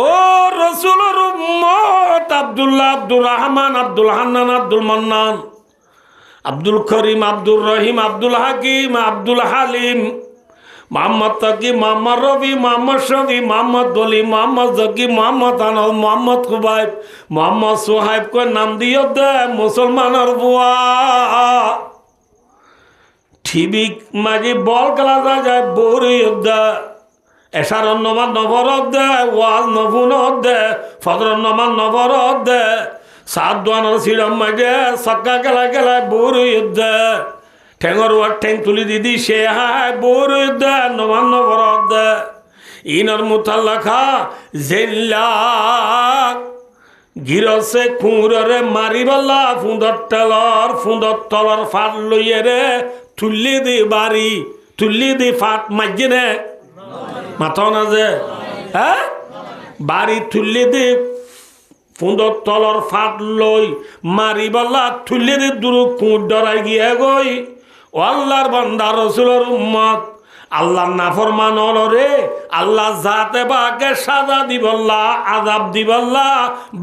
ও রসুলের উম্মত আব্দুল্লাহ, আব্দুর রহমান, আব্দুল হান্নান, আব্দুল মান্নান, আব্দুল করিম, আব্দুল রহিম, আব্দুল হাকিম, আব্দুল হালিম, মোহাম্মদ তাকি, মোহাম্মদ রবি, মোহাম্মদ শফি, মোহাম্মদ দলি, মোহাম্মদ জকি, মোহাম্মদ আনল, মোহাম্মদ কুবাইব, মোহাম্মদ সোহাইব কই নাম দিও দে মুসলমানের বুয়া। ঠিবিক মাঝি বল খেলা যায় বৌরি দে, এশার নমাজ নবরত দে, ওয়াজ নফুনত দে, ফজর নমাজ নবরত দে, সাত দোয়ানোর সিরম মাঝে সক্কা খেলা খেলায় বৌরি দে, ঠেঙর ওয়ার ঠেং তুলি দিদি সে হায় বৌরি দে, নমাজ নবরত দে। ইনর মুথাল লেখা জেল্লা গিরসে কুঁড়রে মারিবাল্লা ফুঁদর তলর ফাট লইয়ে রে তুল্লি দি বাড়ি তুল্লি দি ফাট মাঝে নে মাথাও না যে হ্যাঁ বাড়ি তুল্লি দি ফুঁদর তলর ফাট লই মারিবাল্লা তুল্লি দি দূর কুঁড় ডরাই গিয়ে গই। ও আল্লাহর বান্দা রসুলের উম্মত, আল্লাহ নাফরমান রে আল্লাহ যাতে বাকে সাজা দিবল্লা আজাব দিবল্লা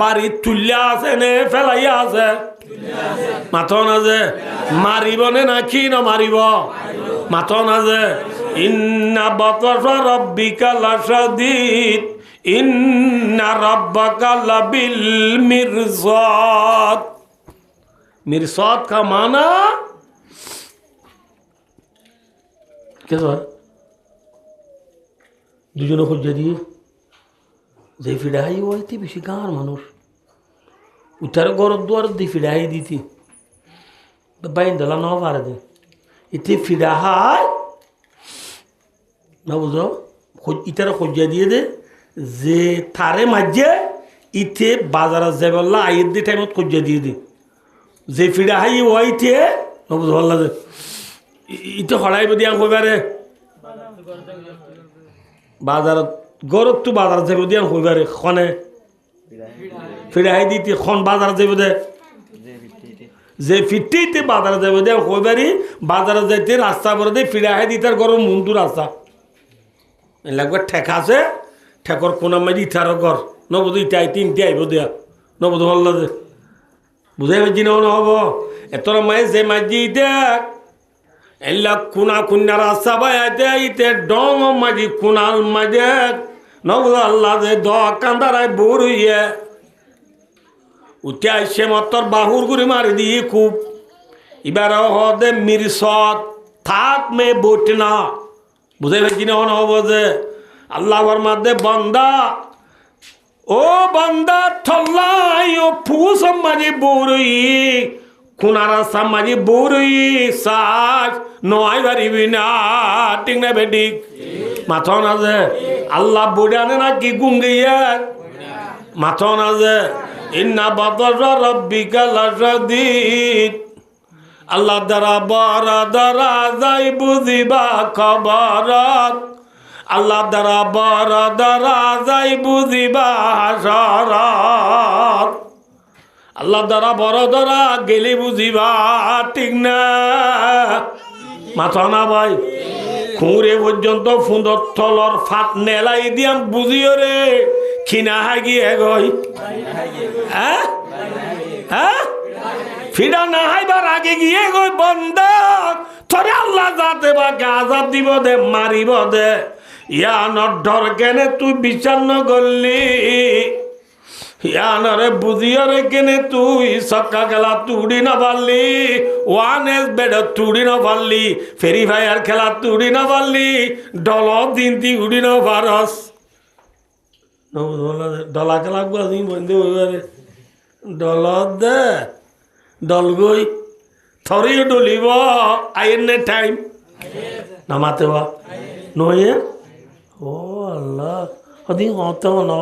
বাড়ি তুল্লা আছে নে ফেলাইয়া আছে মাথো না যে মারিব নে নাকি না মারিব মাথো না যে ইন্না বাতাসা রাব্বিকা লাশাদীদ ইন্না রাব্বাকা লাবিল মিরসাদ। মিরসাদ का माना क्या सर দুজনে খুঁজে দিয়ে যে ফিডাই ওইতে বেশি গাঁর মানুষ উঠার গরর দুয়ার দিয়ে ফিডাই দিতি বাইন দিলা ন পারে দে এতে ফিডা হাই না বুঝো ইটার খুঁজে দিয়ে দে যে থারে মাঝে ইতে বাজারে যাবেল্লা আইয়ের দিয়ে টাইমত খুঁজে দিয়ে দে যে ফিডা হাই ওইতে না বুঝো ভাল্লা যে ইতে হলাই দিয়া কইবারে বাজারত গরত তো বাজার যাব দিয়া কইবারে খনে ফিরাই দিতে খন বাজার যাব দে যে ফিটিতে বাজার যাব দিয়া কইবারি বাজারে যাইতে রাস্তা পরে দে ফিরাই দিতার গরম মুন্ডু রাস্তা লাগবে ঠেকা আছে ঠেকর কোনা মাঝি ইথার ঘর নবদ ইটাই তিনটে আইব দিয়া নবদ হল্লা যে বুঝাই মাঝি নহব এতর মাই যে মাঝি দেখ এলা কুনা কুন্না রাস্তা বাইতে ইতে ডং মাঝি কুনাল মাঝে নবদ আল্লাহ দে দ কান্দারায় বড়ইয়ে উঠে আসছে মতর বাহুর গুড়ি মারি দিয়ে খুব এবার হদে মিরসদ থাক মে বট না বুঝাই পাচ্ছি না হব যে আল্লাহর মাঝে বান্দা ও বান্দা ঠল্লাই ও ফুস মাঝে বড়ই কুনা রাস্তা মাঝে বড়ই শ্বাস নয় পারিবি না ঠিক না বেটিক মাথা না যে আল্লাহ বুড়ানে না কি গুঙ্গিয়া মাথা না যে ইন্না বাতাসা রাব্বিকা লাশাদীদ আল্লাহ দ্বারা বড় দ্বারা যাই বুঝিবা খবরত আল্লাহ দ্বারা বড় দ্বারা যাই বুঝিবা হাসরত আল্লাহ দ্বারা বড় দ্বারা গেলি বুঝিবা ঠিক না মাথা না ভাই খুঁড়ে পর্যন্ত ফুঁদর থলর ফাট নেলাই দিয়াম বুঝিও রে খিনা হাগিয়ে গই হ্যাঁ হ্যাঁ ফিরা না হাইবার আগে গিয়ে গই বন্ধ থরে আল্লাহ যাতে বাকে আজাব দিব দে মারিব দে ইয়ানর ডর কেনে তুই বিচার ন করলি ইয়ানরে বুঝিয়রে কেনে তুই সক্কা খেলা তুড়ি না পারলি ওয়ান এস বেড তুড়ি না পারলি ফেরি ফায়ার খেলা তুড়ি না পারলি ডল দিনতি উড়ি না পারস ডলা খেলা গুয়াছি বন্ধু হইবারে ডল দে ডল গই থরিও ডলিব আইন নে টাইম নামাতে বা নয়ে ও আল্লাহ অধিক হতে ন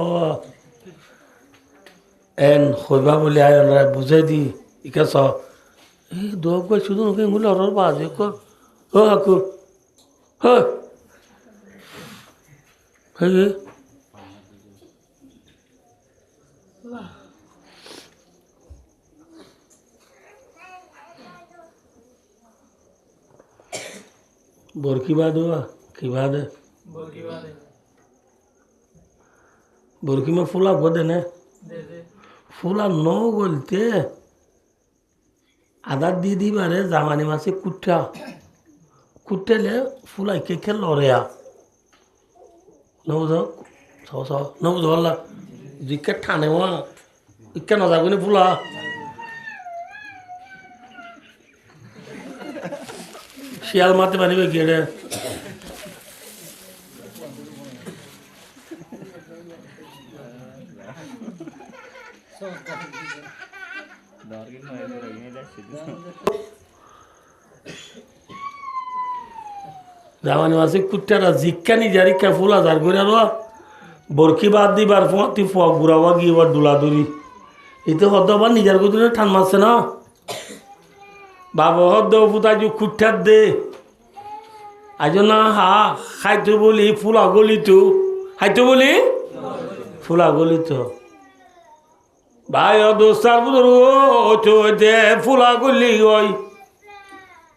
এন হইবা বলে আয়ন রায় বুঝাই দি ইকা চ এই দোয়া গই শুধু নকে মুলে অরর বাজে কর ও হাকু হ্যাঁ হে बोर की बात हुआ की बात है বরকি মে ফুলা গোদে নে ফুলা ন বলতে আদার দিয়ে দিবারে জামানি মাসে কুট্টা কুটেলে ফুলাই কে খেল লড়েয়া নবুঝ নবুঝ বললা জিকে ঠানে ওয়া ইকে না যাবনি ফুলা শিয়াল মারতে পারিবে গেড়ে জামানি মাসে কুট্টারা জিক্কা নি জারিকা ফুলা যার করে বরকি বাদ দিবার তুই ফুয়া বুড়াওয়া গিয়ে ডুলা দৌড়ি এতে হদ্দাবার নিজের গদিনে ঠান মারছে না বাবা হদ্দ ফুটা যে কুট্টার দে আজ না হা খাইতো বলি ফুলা গলি তো খাইতো বলি ফুলা গলি তো ভাই দোস্তার বুধর দে ফুলা গলি ওই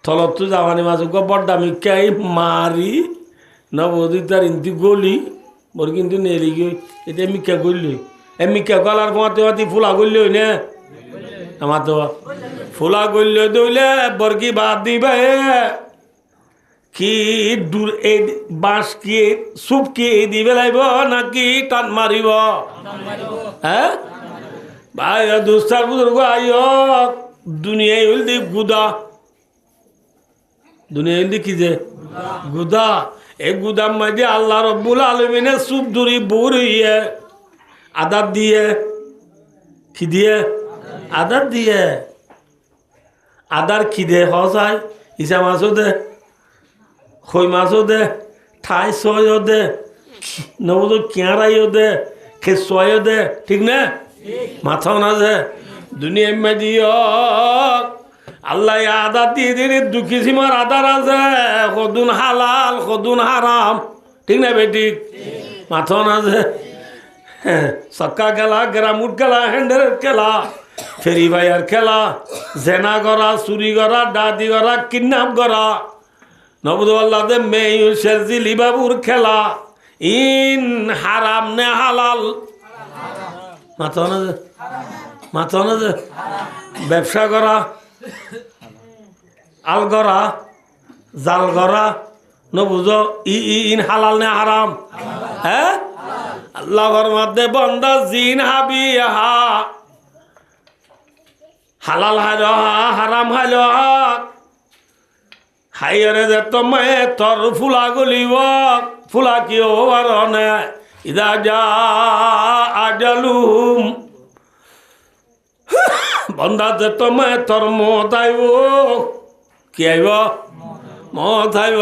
তলত তো জামানি মাছ বড্ডা মিকাই মারি নবদি তার ইন্তি গলি মোর কিন্তু নেলি গই এটা মিকা গলি এ মিকা গলার মাতে মাতি ফুলা গলি হই না আমার তো ফুলা গলি দইলে বরকি বাদ দিবে কি দূর এই বাঁশ কি সুপ কি দিবে লাইব নাকি টান মারিব হ্যাঁ ভাই দোস্তার বুজুর্গ আইয় দুনিয়ায় হইল দি গুদা দুনিয়া হিন্দি কি যে গুদা এই গুদার মাঝে আল্লাহ রব্বুল আলমিনে সুপ ধরি বুড়িয়ে আদার দিয়ে কি দিয়ে আদার দিয়ে আদার কি দে হসায় ইসা মাছও দে খই মাছও দে ঠাই সয়ও দে নবদ কেঁড়াইও দে খেসয়ও দে ঠিক না মাথাও না যে দুনিয়া মাঝিও আল্লাহ আদার দিয়ে দিলে দুঃখী সীমার আদার আছে কদুন হালাল কদুন হারাম ঠিক না বেটি মাথন আছে সক্কা খেলা গ্রামুট খেলা হ্যান্ডেলের খেলা ফেরি ভাইয়ার খেলা জেনা করা চুরি করা ডাদি করা কিডন্যাপ করা নবদুল্লাহদের মেয়ে শেরজি লিবাবুর খেলা ইন হারাম নে হালাল মাথন আছে মাথন আছে ব্যবসা করা আল গড়া জাল গড়া নবুঝ ইন হালাল নে হারাম হ্যাঁ আল্লাহর মধ্যে বন্দা জিন হাবি হা হালাল হাইল হা হারাম হাইল হা হাইরে যে তোমায় তোর ফুলা গলিব ফুলা কি ওর নে ইদা যা আজালুম বন্দা যে তোমায় তোর মত আইব কি আইব মত আইব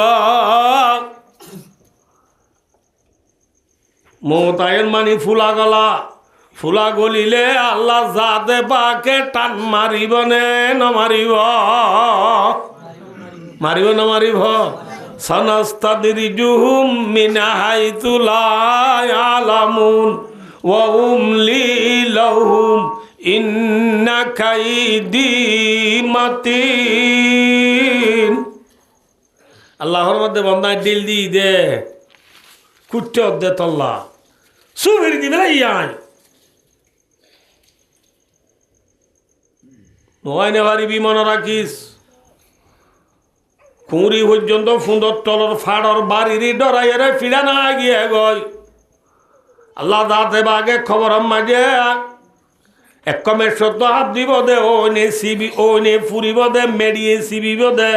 মত আইন মানি ফুলা গলা ফুলা গলিলে আল্লাহ যাতে পাকে টান মারিব নে নমারিব মারিব না মারিব সানাস্তাদরিজুহুম মিন হাইতু লা ইয়ালামুন ওয়া উমলি লাহুম ইন্না কাইদি মাতিন আল্লাহর মধ্যে বন্দায় ডিল দি দে কুট্টে দে তল্লা সুবির দিবে ইয়াই নয়নে পারিবি মনে রাখিস কুঁড়ি পর্যন্ত ফুঁদর তলর ফাড়র বাড়ির ডরাইয়ের ফিরা না গিয়ে গই আল্লাহ দাতে বাগে খবর মাঝে এক কমের সত্য হাত দিব দে ও নে সিবি ও নে ফুরিব দে মেডিয়ে সিবিব দে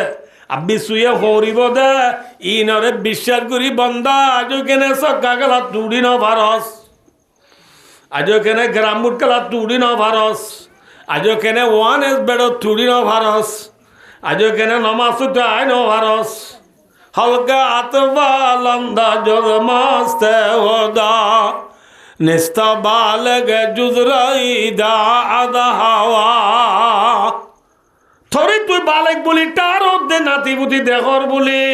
আব্বি শুয়ে হরিব দে ইনরে বিশ্বাস করি বন্দা আজ কেনে সক্কা গেলা তুড়ি ন ভারস আজ কেনে গ্রামুট গেলা তুড়ি ন ভারস আজ কেনে ওয়ান এস বেড় তুড়ি ন ভারস আজ কেনে নমাসুটা আই ন ভারস হলকা আতবালন্দা জোর মাস্তে ওদা নিস্তা বালগে জুজরাই দা আদা হাওয়া থরি তুই বালেক বলি তার দে নাতি বুতি দেখর বলি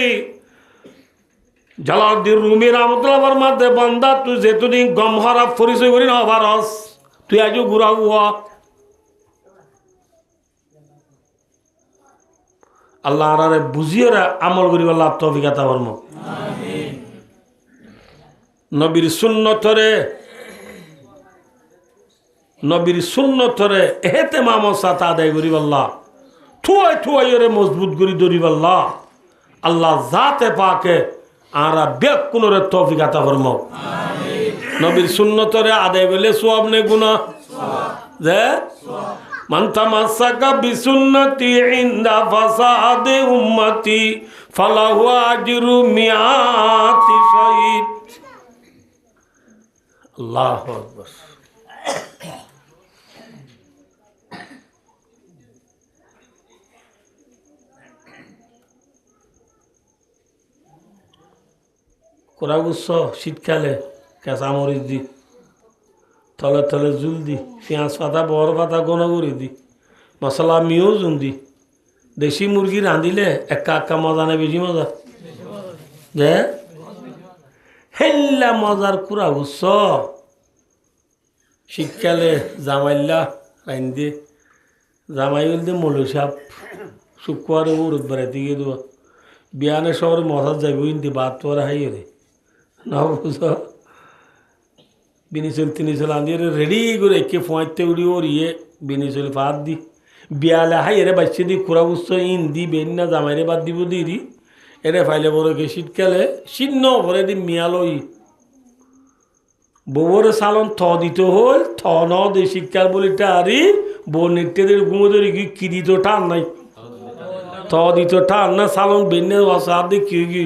জালাউদ্দিন রুমি রহমতুল্লাহর মধ্যে বন্দা তুই যেতুদিন গম হারা পরিচয় করি না ভারস তুই আজ ঘুরা হুয়া আল্লাহ আরে বুঝিয়ে আমল করি আল্লাহ তৌফিক আতা ফরমাও আমিন নবীর সুন্নতরে নবীর সুন্নতরে হেতে মামর সাথে আদায় করিব আল্লাহ থুয়াই থুয়াই ওরে মজবুত করি ধরিব আল্লাহ আল্লাহ জাতে পাকে আরা বেক কোনরে তৌফিক আতা ফরমাও নবীর সুন্নতরে আদায় বলে সওয়াব নে গুনাহ যে মান তামাসসাকা বিসুন্নতি ইনদা ফাসাদে উম্মতি ফালাহু আজরু মিআতি শাহীদ আল্লাহু আকবার কোরা গুচ্ছ শীতকালে কাঁচামরিচ দি তলে তলে জুল দি পেঁয়াজ পাতা বড় পাতা গণ করে দি মশলা মিও জুন দি দেশি মুরগি রাঁধিলে একা একা মজা নেই বেশি মজা যে হেল্লা মজার কুড়া গুচ্ছ শীতকালে জামাইল্লা রান্ধি জামাই বলতে মলু সাপ শুক্রবারে উড়ত বেড়াইতে গিয়ে দেবো বিয়ানে শহরে মজার যাবে ইন্দি বাদ তোর হাইয়ে রে না বুঝ বিনিচল তিনিচল আন্দি রেডি করে একে ফোঁয়াতে উড়ি ওর ইয়ে বিনিচল ভাত দি বিয়ালে হাই এরে বাচ্চা দি খুরা বুঝছ ইন দি বেন না জামাইরে বাদ দিব দি এরে ফাইলে বড়কে শীতকালে শীর্ণ ভরে দি মিয়ালই বউরে সালন থ দিতে হল থ ন দে শীতকাল বলি টারি বউ নেটেদের ঘুমো ধরি কি দিত টান নাই থ দিত টান না সালন বেনে অসাদ দি কি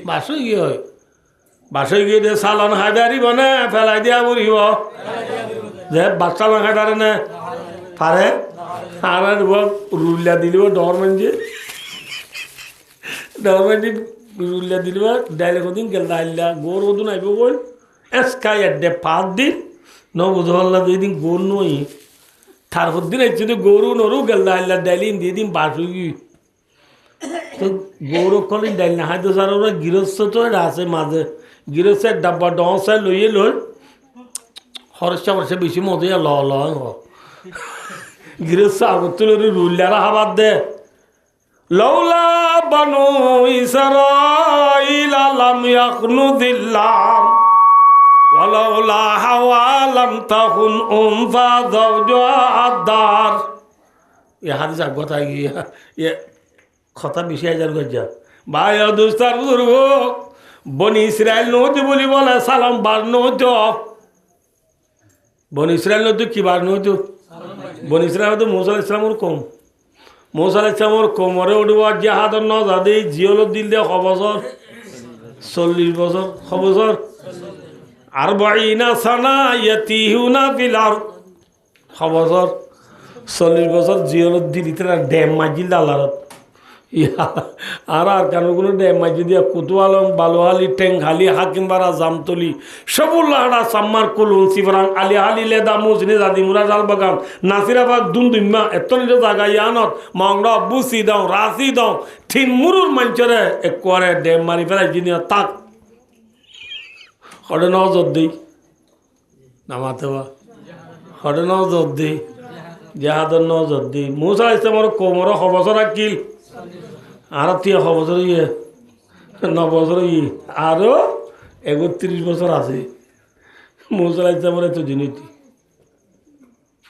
বাসই কি হয় বাসই গিয়ে দে সালন হাজারি বনে ফেলাই দিয়া বলিব যে বাচ্চা না খাইতারে না পারে আর রুলিয়া দিলিব ডর মানছে ডর মানছি রুলিয়া দিলিব ডাইলে কদিন গেল ডাইলা গোর ওদিন আইব বল এসকাই এডে 5 দিন ন বুঝল্লা যেদিন গোর নই তারপর দিন আইছি তো গরু নরু গেল ডাইলা ডাইলিন দিয়ে দিন বাসই গি তো গৌরব কলিন ডাইল না হাইতো স্যার ওরা গৃহস্থ তো আছে মাঝে গৃহস্থের ডাব্বা ডসায় লইয়ে লই খরচা বসে বেশি মজা ল ল গৃহস্থ আগতুল রুলিয়ারা হাবাদ দে লৌলা বানু ইসরাঈল লাম ইয়াখনুদিল্লাহ ওয়ালাউলা হাওয়া লাম তাকুন উনফা যাওজুহা আদ-দার এ হাদিস আগতা গিয়া এ কথা বেশি হাজার গজ্জা ভাই দোস্তার বুজুর্গ বনি ইসরায়েল নদী বলি বলে সালাম বার নদ বনি ইসরায়েল নদী কি বার নদ বনি ইসরায়েল তো মৌসা ইসলামর কম মৌসা ইসলামর কোমরে উঠব জাহাদর নজাদে জিওল দিল দে খবছর 40 বছর খবছর আর বাইনা সানা ইয়াতিহুনা ফিল আরদ খবছর 40 বছর জিওল দিল ইতরা ড্যাম মাজিল আল্লাহর আর আর কারণ কোনো ড্যাম মাঝে দিয়া কুতুয়ালম বালুহালি টেংহালি হাকিমবাড়া জামতলি সবুল্লাহড়া সাম্মার কুলুন শিবরাং আলি হালি লেদা মুজনি জাদি মুরা জাল বাগান নাসিরাবাদ দুমদুম্মা এত নিজ জায়গা ইয়ানত মংরা বুসি দাও রাশি দাও ঠিন মুরুর মঞ্চরে একবারে ড্যাম মারি ফেলাই জিনিয়া তাক হরে নজর দিই নামাতে বা হরে নজর দিই জাহাদর নজর দিই মুসা ইসলামর কোমর খবসর আকিল আর 3 বছর 9 বছর আরো 31 বছর আছে মৌসা ইসলামের এত জিনিস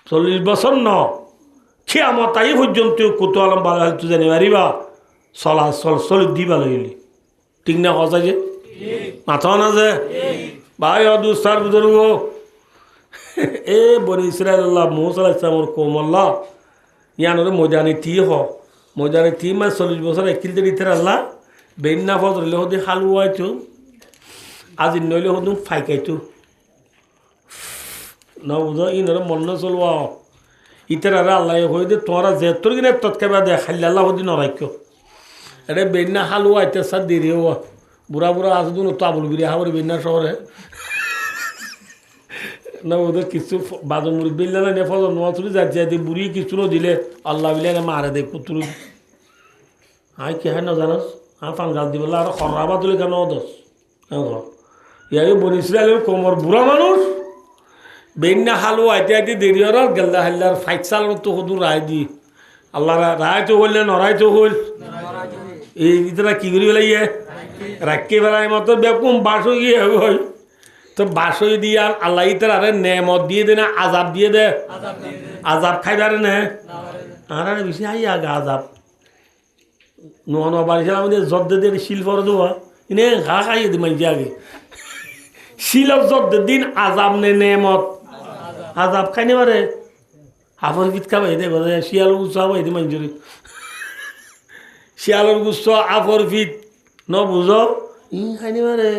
40 বছর ন খিয়ামত তাই পর্যন্ত কত আলম বালা তুই জানি পারিবা চল দিবা লইলি ঠিক না কথা যে মাথা না যে ভাই অদুস্তার বুজুর্গ এ বনি ইসরায়েল আল্লাহ মৌসা ইসলামর কোমল্লা ইয়ানোর মজানি তি মজানে 3 মাস 40 বছর একিলতে দিতে আল্লাহ বেন্না ফজ রইলে হতে হালুয়াইতো আজি নইলে হতে ফাইকাইতো না বুঝো ইনর মন চলবা ইতার আল্লাহ হয়ে দে তোরা যে তোর কিনে তৎকাবা দে খাইলে আল্লাহ হতে নরাইক্য আরে বেন্না হালুয়াইতে সার দেরি হওয়া বুড়া বুড়া আসদুন তো আবুল বিরিয়া হাবর বেন্না শহরে না ওদের কিছু বাজু মুড়ি বিল্লা না ফজ নোয়াচুরি যাচ্ছে বুড়ি কিছু দিলে আল্লাহ বিলে মারে দে কুতুর হাই কি হয় না জানাস হ্যাঁ ফাঙ্গাল দিব আর খরাবা তুলে কেন দোষ ইয়াই বনিসরাইল কোমর বুড়া মানুষ বেন্না হালু আইতে আইতে দেরি হল গেলদা হাল্লার ফাইট সাল তো হদু রায় দি আল্লাহ রায় তো হইল নরাই তো হইল এই ইতরা কি করি বেলা ইয়ে রাখকে বেলায় মতো বেকুম বাস গিয়ে হয় তো বাসই দিয়ে আর আল্লাহ আরে নেমত দিয়ে দে না আজাব দিয়ে দে আজাব খাইবারে নে আর আরে বেশি আই আগে আজাব নো বাড়িছিলাম আমাদের জদ্দে দিয়ে শিল পরে দেওয়া ইনে ঘা খাইয়ে দি মাইজি আগে শিলক জদ্দের দিন আজাব নে নেমত আজাব খাই নেবারে হাফর পিত খাবাই দে শিয়াল গুচ্ছ হবাই দি মাইজরি শিয়ালের গুচ্ছ আফর পিত ন বুঝ খাই নেবারে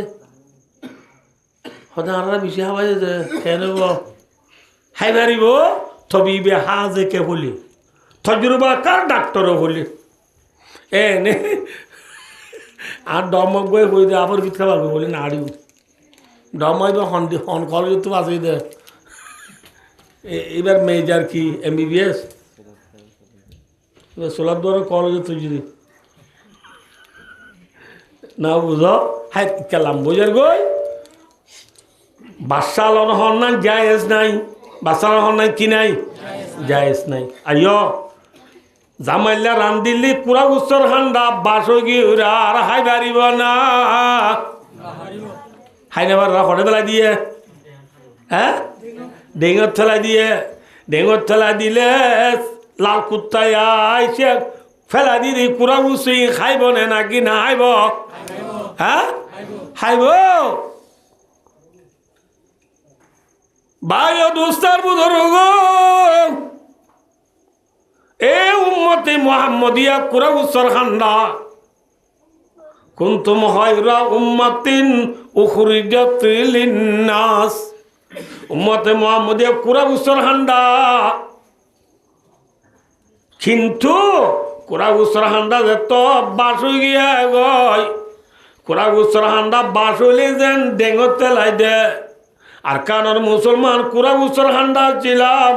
সদায় আর বেশি হাবাই যে খেয়ে নেব খাই পারিব তবিবে হাজে কে বলি তজরুবা কার ডাক্তারও বলি নে আর ডমক বই বই দে আবার পিঠ খাবার বলি না আড়িও ডমাই বা হন কলেজ তো বাঁচাই দে এবার মেজার কি MBBS এবার সোলার দ্বারা কলেজে তুই যদি না বুঝ হ্যাঁ কেলাম বোঝার গই বাচ্চা লন হন না জায়েজ নাই বাচ্চা লন হন নাই কি নাই জায়েজ নাই আইয় জামাইলা রান্দিলি পুরা উচ্চর ঠান্ডা বাস গিয়ে আর হাই বাড়িব না হাই নাবার হটে বেলা দিয়ে হ্যাঁ ডেঙর ঠেলা দিয়ে ডেঙর ঠেলা দিলে লাল কুত্তায় আইসে ফেলা দিদি পুরা উচ্চই খাইব নে নাকি না হাইব হ্যাঁ হাইব ভাই দোস্তার বুধরগ এ উম্মতে মুহাম্মদিয়া কুরা উসর খান্ডা কুনতুম খায়রা উম্মাতিন উখরিজাত লিন্নাস উম্মতে মুহাম্মদিয়া কুরা উসর খান্ডা কিন্তু কুরা উসর খান্ডা যত বাসু গিয়া গয় কুরা উসর খান্ডা বাসুলি যেন ডেঙ্গর তেলাই দে আর কানর মুসলমান কুরা উসর খান্ডা ছিলাম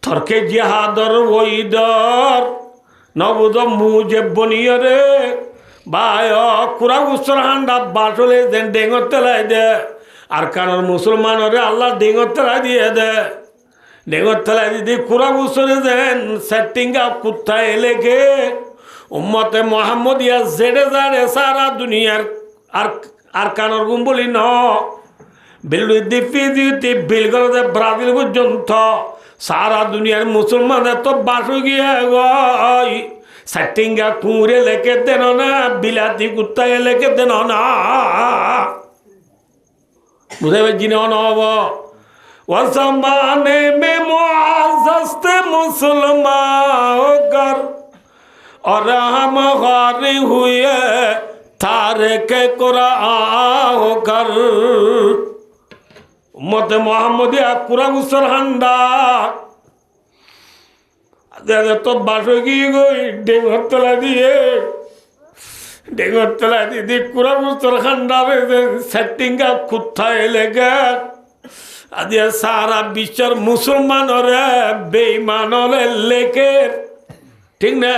তর্কে জিহাদর ওইদর নবুদ মুজে বনিয়ে রে ভাই কুরা উসর হান্ডা বাসলে দেন ডেঙ্গর তেলাই দে আর কানর মুসলমান রে আল্লাহ ডেঙ্গর তেলাই দিয়ে দে ডেঙ্গর তেলাই দিদি কুরা উসরে দেন সেটিংগা কুত্তায় লেগে উম্মতে মুহাম্মদিয়া জেডে জাড়ে সারা দুনিয়ার আর কানর গুম বলি ন বিলুদ্দি ফিজিতে বিলগরদে ব্রাজিল পর্যন্ত সারা দুনিয়ার মুসলমানের তো বাসু গিয়ে গই সেটিংগা কুঁড়ে লেকে দেন না বিলাতি কুত্তায় লেকে দেন না বুঝে পেয়েছি না হব ও জমানে মে মুআজ্জাজতে মুসলমান কর और हम गारी हुए तारके कुरान कर उम्मत मुहम्मदिया कुरान सरहंदा दे तो बासो की गई डेंगर तला दी कुरान सरहंदा रे सेटिंग का कुत्ता लेगा आदि सारा बिचर मुसलमान और बेईमान लेके ठीक ना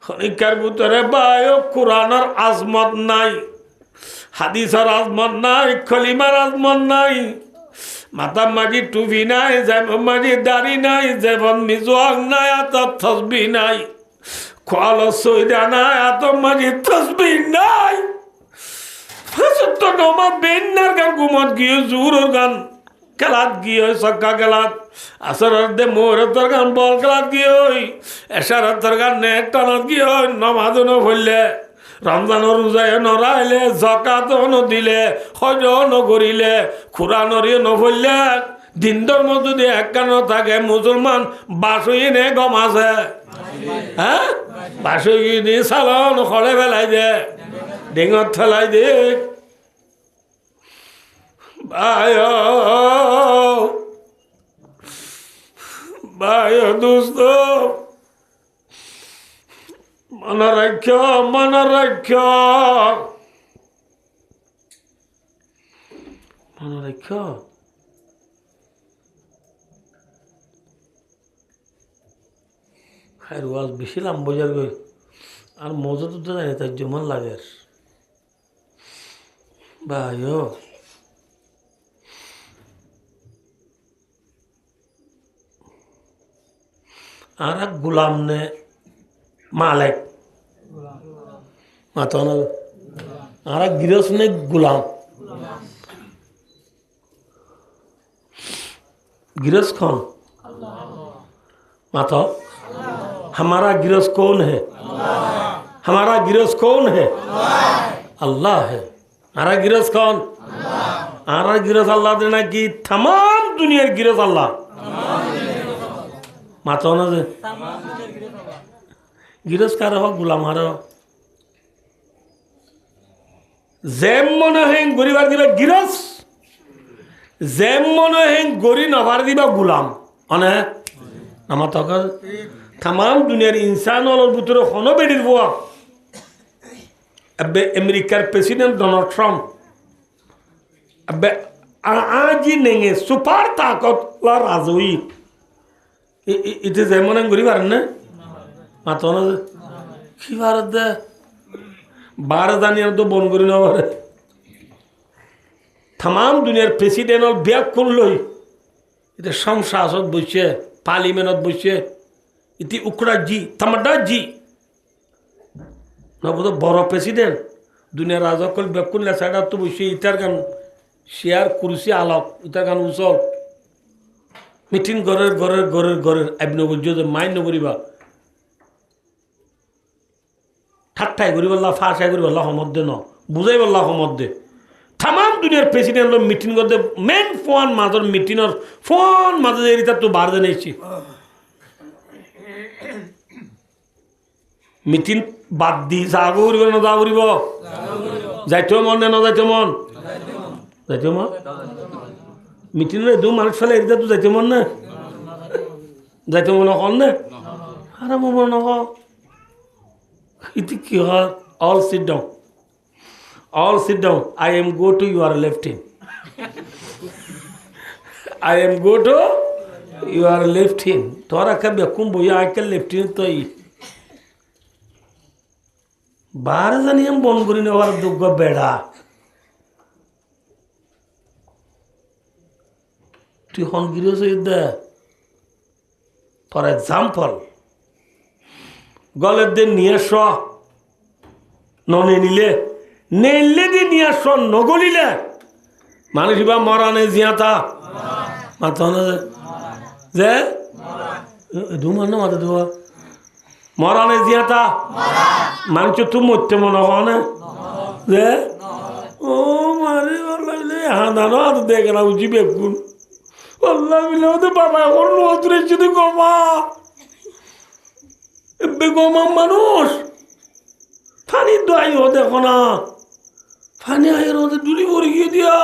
खनिकार बुतरे बायो कुरानर आजमत नाई हादिसर आजमत नाई कलिमार आजमत नाई माता माजी टुपी नाई जेबन माजी दाढ़ी नाई जेबन मिजुआक नाई आत तस्बीह नाई ख्वालो सईदा नाई आत माजी तस्बीह नाई फसत नोमा बेन्नार गान गुमत गियो जुरोर गान খেলাত কি হয় সক্কা খেলাত আসরের মোহরের গান বল খেলাত কি হয় এশারের গান নেট টানত কি হয় নমাজ নফলে রমজানের রোজায় নরাইলে জকাত নদিলে হজ নকরিলে খুরানরিও নফলে দিনটোর মধ্যে যদি একখান থাকে মুসলমান বাসই নে গম আছে হ্যাঁ বাসই নি চালন খড়ে ফেলাই দে ডিঙত ফেলাই দে ভাইও দোস্ত মনে রাখ খায়ের ওয়াজ বেশি লাম্বজার গই আর মজা তো জানি তার যেমন লাগে ভাইও আর গুলাম নে মালিক মাথা আর গৃহস্থ নে গুলাম गिरस कौन माता हमारा गिरस कौन है हमारा गिरस कौन है अल्लाह है हमारा गिरस कौन हमारा गिरस अल्लाह देना कि तमाम दुनिया गिरस अल्लाह माता ना से गिरस का रहो गुलाम हारो जेम मनो है गरीबार दिबा गिरस जेम मनो है गरी नभार दिबा गुलाम अने আমার তখন तमाम दुनियार इंसान ভিতরে হনো বেড়ির বুয়া আবে আমেরিকার প্রেসিডেন্ট ডোনাল্ড ট্রাম্প আবে আজি নেঙে সুপার তাকত লা রাজুই ইতে যেমন গরি পারেন না মাতো না কি ভারত দে বার জানিয়ার তো বন করি না পারে तमाम दुनियार প্রেসিডেন্ট ব্যাক করলই এটা সংসদ বসে পার্লিমেন্টত বসে ইতি উকরা জি তামাডা জি নবদ বড় প্রেসিডেন্ট দুনিয়ার রাজকল ব্যাক করলে সাইডা তো বসে ইতার গান শেয়ার কুরসি আলাপ ইতার গান উসল মিটিং গরের আইবনে বুঝো যে মাইন্ড করিবা ঠাট্টাই করিবাল্লা ফাঁসাই করিবাল্লা সমধ্যে ন বুঝাই বল্লা সমধ্যে तमाम दुनियार प्रेसिडेंट लोग मीटिंग करते मेन फोन माधर मीटिंग और फोन माधर एरिया तो बाहर देने ची मीटिंग बात दी सागुरी बनो दागुरी बो जाइतो मन ने न जाइतो मन मीटिंग में दो मार्च फले एरिया तो जाइतो मन कौन ने अरे मन हो इतनी क्या all sit down all sit down I am go to your left hand I am go to your left hand তোরা কবে কুম্ভ ইয়া আইকেল লেফট হ্যান্ড তোই বার জানি আমি বন করি নেওয়ার দুঃখ বেড়া তুই হন গিরস দে ফর এক্সাম্পল গলের দিন নিয়ে শ ননে নিলে নেলে দিয়ে নিয়ে আস নগলিলে মানুষ বা মরানে জিয়াতা মাথা যে ধুমার না মাথা ধোয়া মরানে জিয়াতা মানুষ তো মরতে মনে হয় যে ও মারে লাগলে হাঁদানো হাত দেখে না উঠি বেগুন আল্লাহ মিলে ওদের বাবা এখন নতুন যদি গমা বেগমা মানুষ ফানি দোয়াই ও দেখো না ফানি আয়ের ওদের ডুলি ভরে গিয়ে দিয়া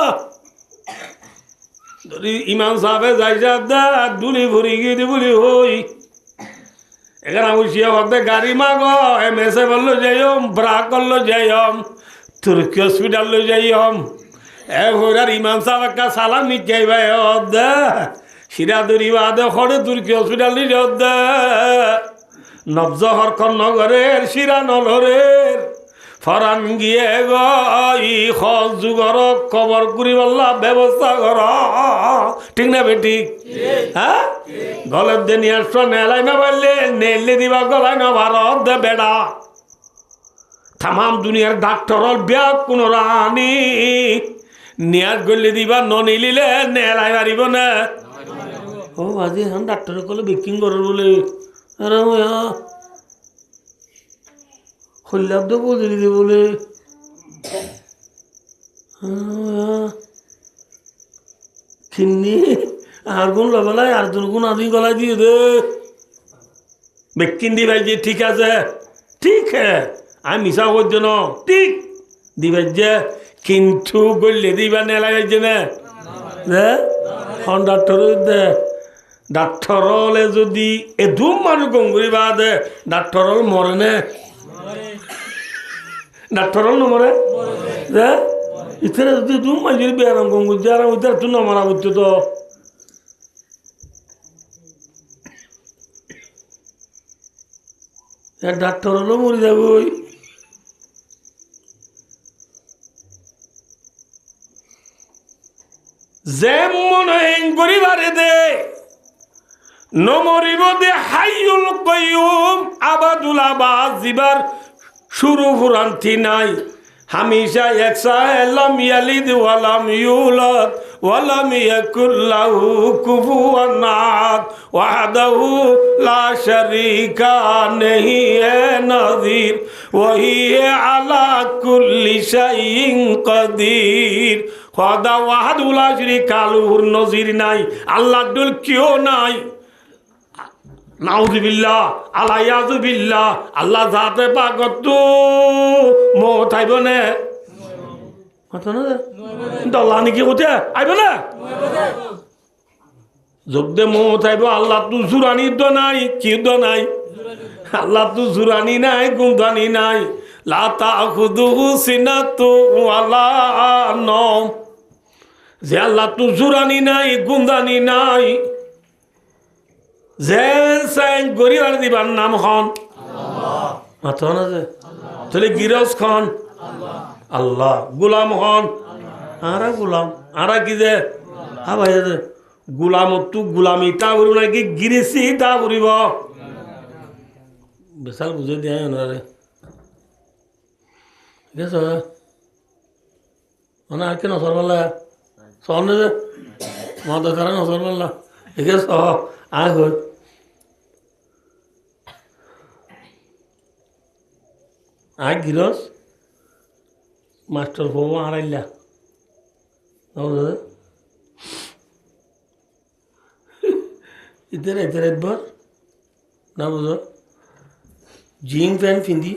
ইমাম সাহেব যাই দা ডুলি ভরে গিয়ে দি বলি হই এখানে উঠিয়া ভাবতে গাড়ি মাগ এমএসএ বললো যাইম ব্রা করলো যাইম তুর্কি হসপিটাল যাইম এ হইরার ইমাম সাহেব একটা সালাম নিকাই ভাই দে সিরাদুরি বাদে খড়ে তুর্কি হসপিটাল নিয়ে দে নবজহর নগরের শিরা নলরের ফরান গিয়ে গই যুগর কবর করি বললা ব্যবস্থা কর ঠিক না বেটি হ্যাঁ গলের দিয়ে নিয়ে আসছো নেলাই না পারলে নেলে দিবা গলায় না ভারত দে বেড়া তামাম দুনিয়ার ডাক্তার ব্যাগ কোন রানি নিয়াজ গলে দিবা নিলিলে নেলাই পারিব না ও আজি এখন ডাক্তারে কলে বেকিং করার বলে আরে হল্লাব্দ বলে দিদি বলে খিন্নি আর গুণ লগলাই আর দুন গুণ আদি গলায় দিয়ে দে বেকিন দি ভাই যে ঠিক আছে ঠিক হ্যাঁ আমি মিশা করছো না ঠিক দিবে যে কিন্তু গলে দিবা নেলা যাইছে না হন ডাক্তার দে ডাক্তার হলে যদি এ ধুম মানুষ গঙ্গুরি বা দে ডাক্তার হল মরে নে ডাক্তার হল নমরে দে ইতারে যদি ধুম মানুষের বেয়ারাম গঙ্গুর যারা ওইটার তো নমরা করতো তো ডাক্তার হলো মরে যাবে ওই যেমন গরিবারে দে নমরিব দে হাইয়ুল কাইয়ুম আবাদুল আবাদ জিবার শুরু ফুরান্তি নাই হামেশা একসা লাম ইয়ালিদ ওয়ালাম ইউলাদ ওয়ালাম ইয়াকুল লাহু কুফুয়ান আহাদ ওয়াহদাহু লা শারীকা নেহি হে নাযীর ওয়া হিয়া আলা কুল্লি শাইইন কাদির। খোদা ওয়াহদাহু লা শারীকা লাহুর নজির নাই, আল্লাহর দুল কেউ নাই। নাউযুবিল্লাহ আলাইয়াযুবিল্লাহ। আল্লাহ জাতে পাকত মত আইব না, দল্লা নাকি কোথে আইব না, যোগ দে মত আইব। আল্লাহ তো জুরানি দ নাই, কি দ নাই, আল্লাহ তো জুরানি নাই, গুমদানি নাই। লা তাখুযুহু সিনাতু ওয়ালা নাওম, যে আল্লাহ তো জুরানি নাই, গুমদানি নাই। যে সাইন গরিবার দিবার নাম খন মাথা না, যে তাহলে গিরস খন আল্লাহ, গুলাম হন আরা গুলাম, আরা কি যে হা ভাই যে গুলাম তু গুলামি তা করিব নাকি গিরেছি তা করিব, বেসাল বুঝে দিয়ে ওনারে। ঠিক আছে মানে আর কি নসর পাল্লা সহ নে যে মদ কারা নসর পাল্লা, ঠিক আছে সহ আয় হই। আয় গিরস মাস্টার বউ আড়াইলা ইতারে ইতারে একবার না বুঝো জিং প্যান্ট পিন্ধি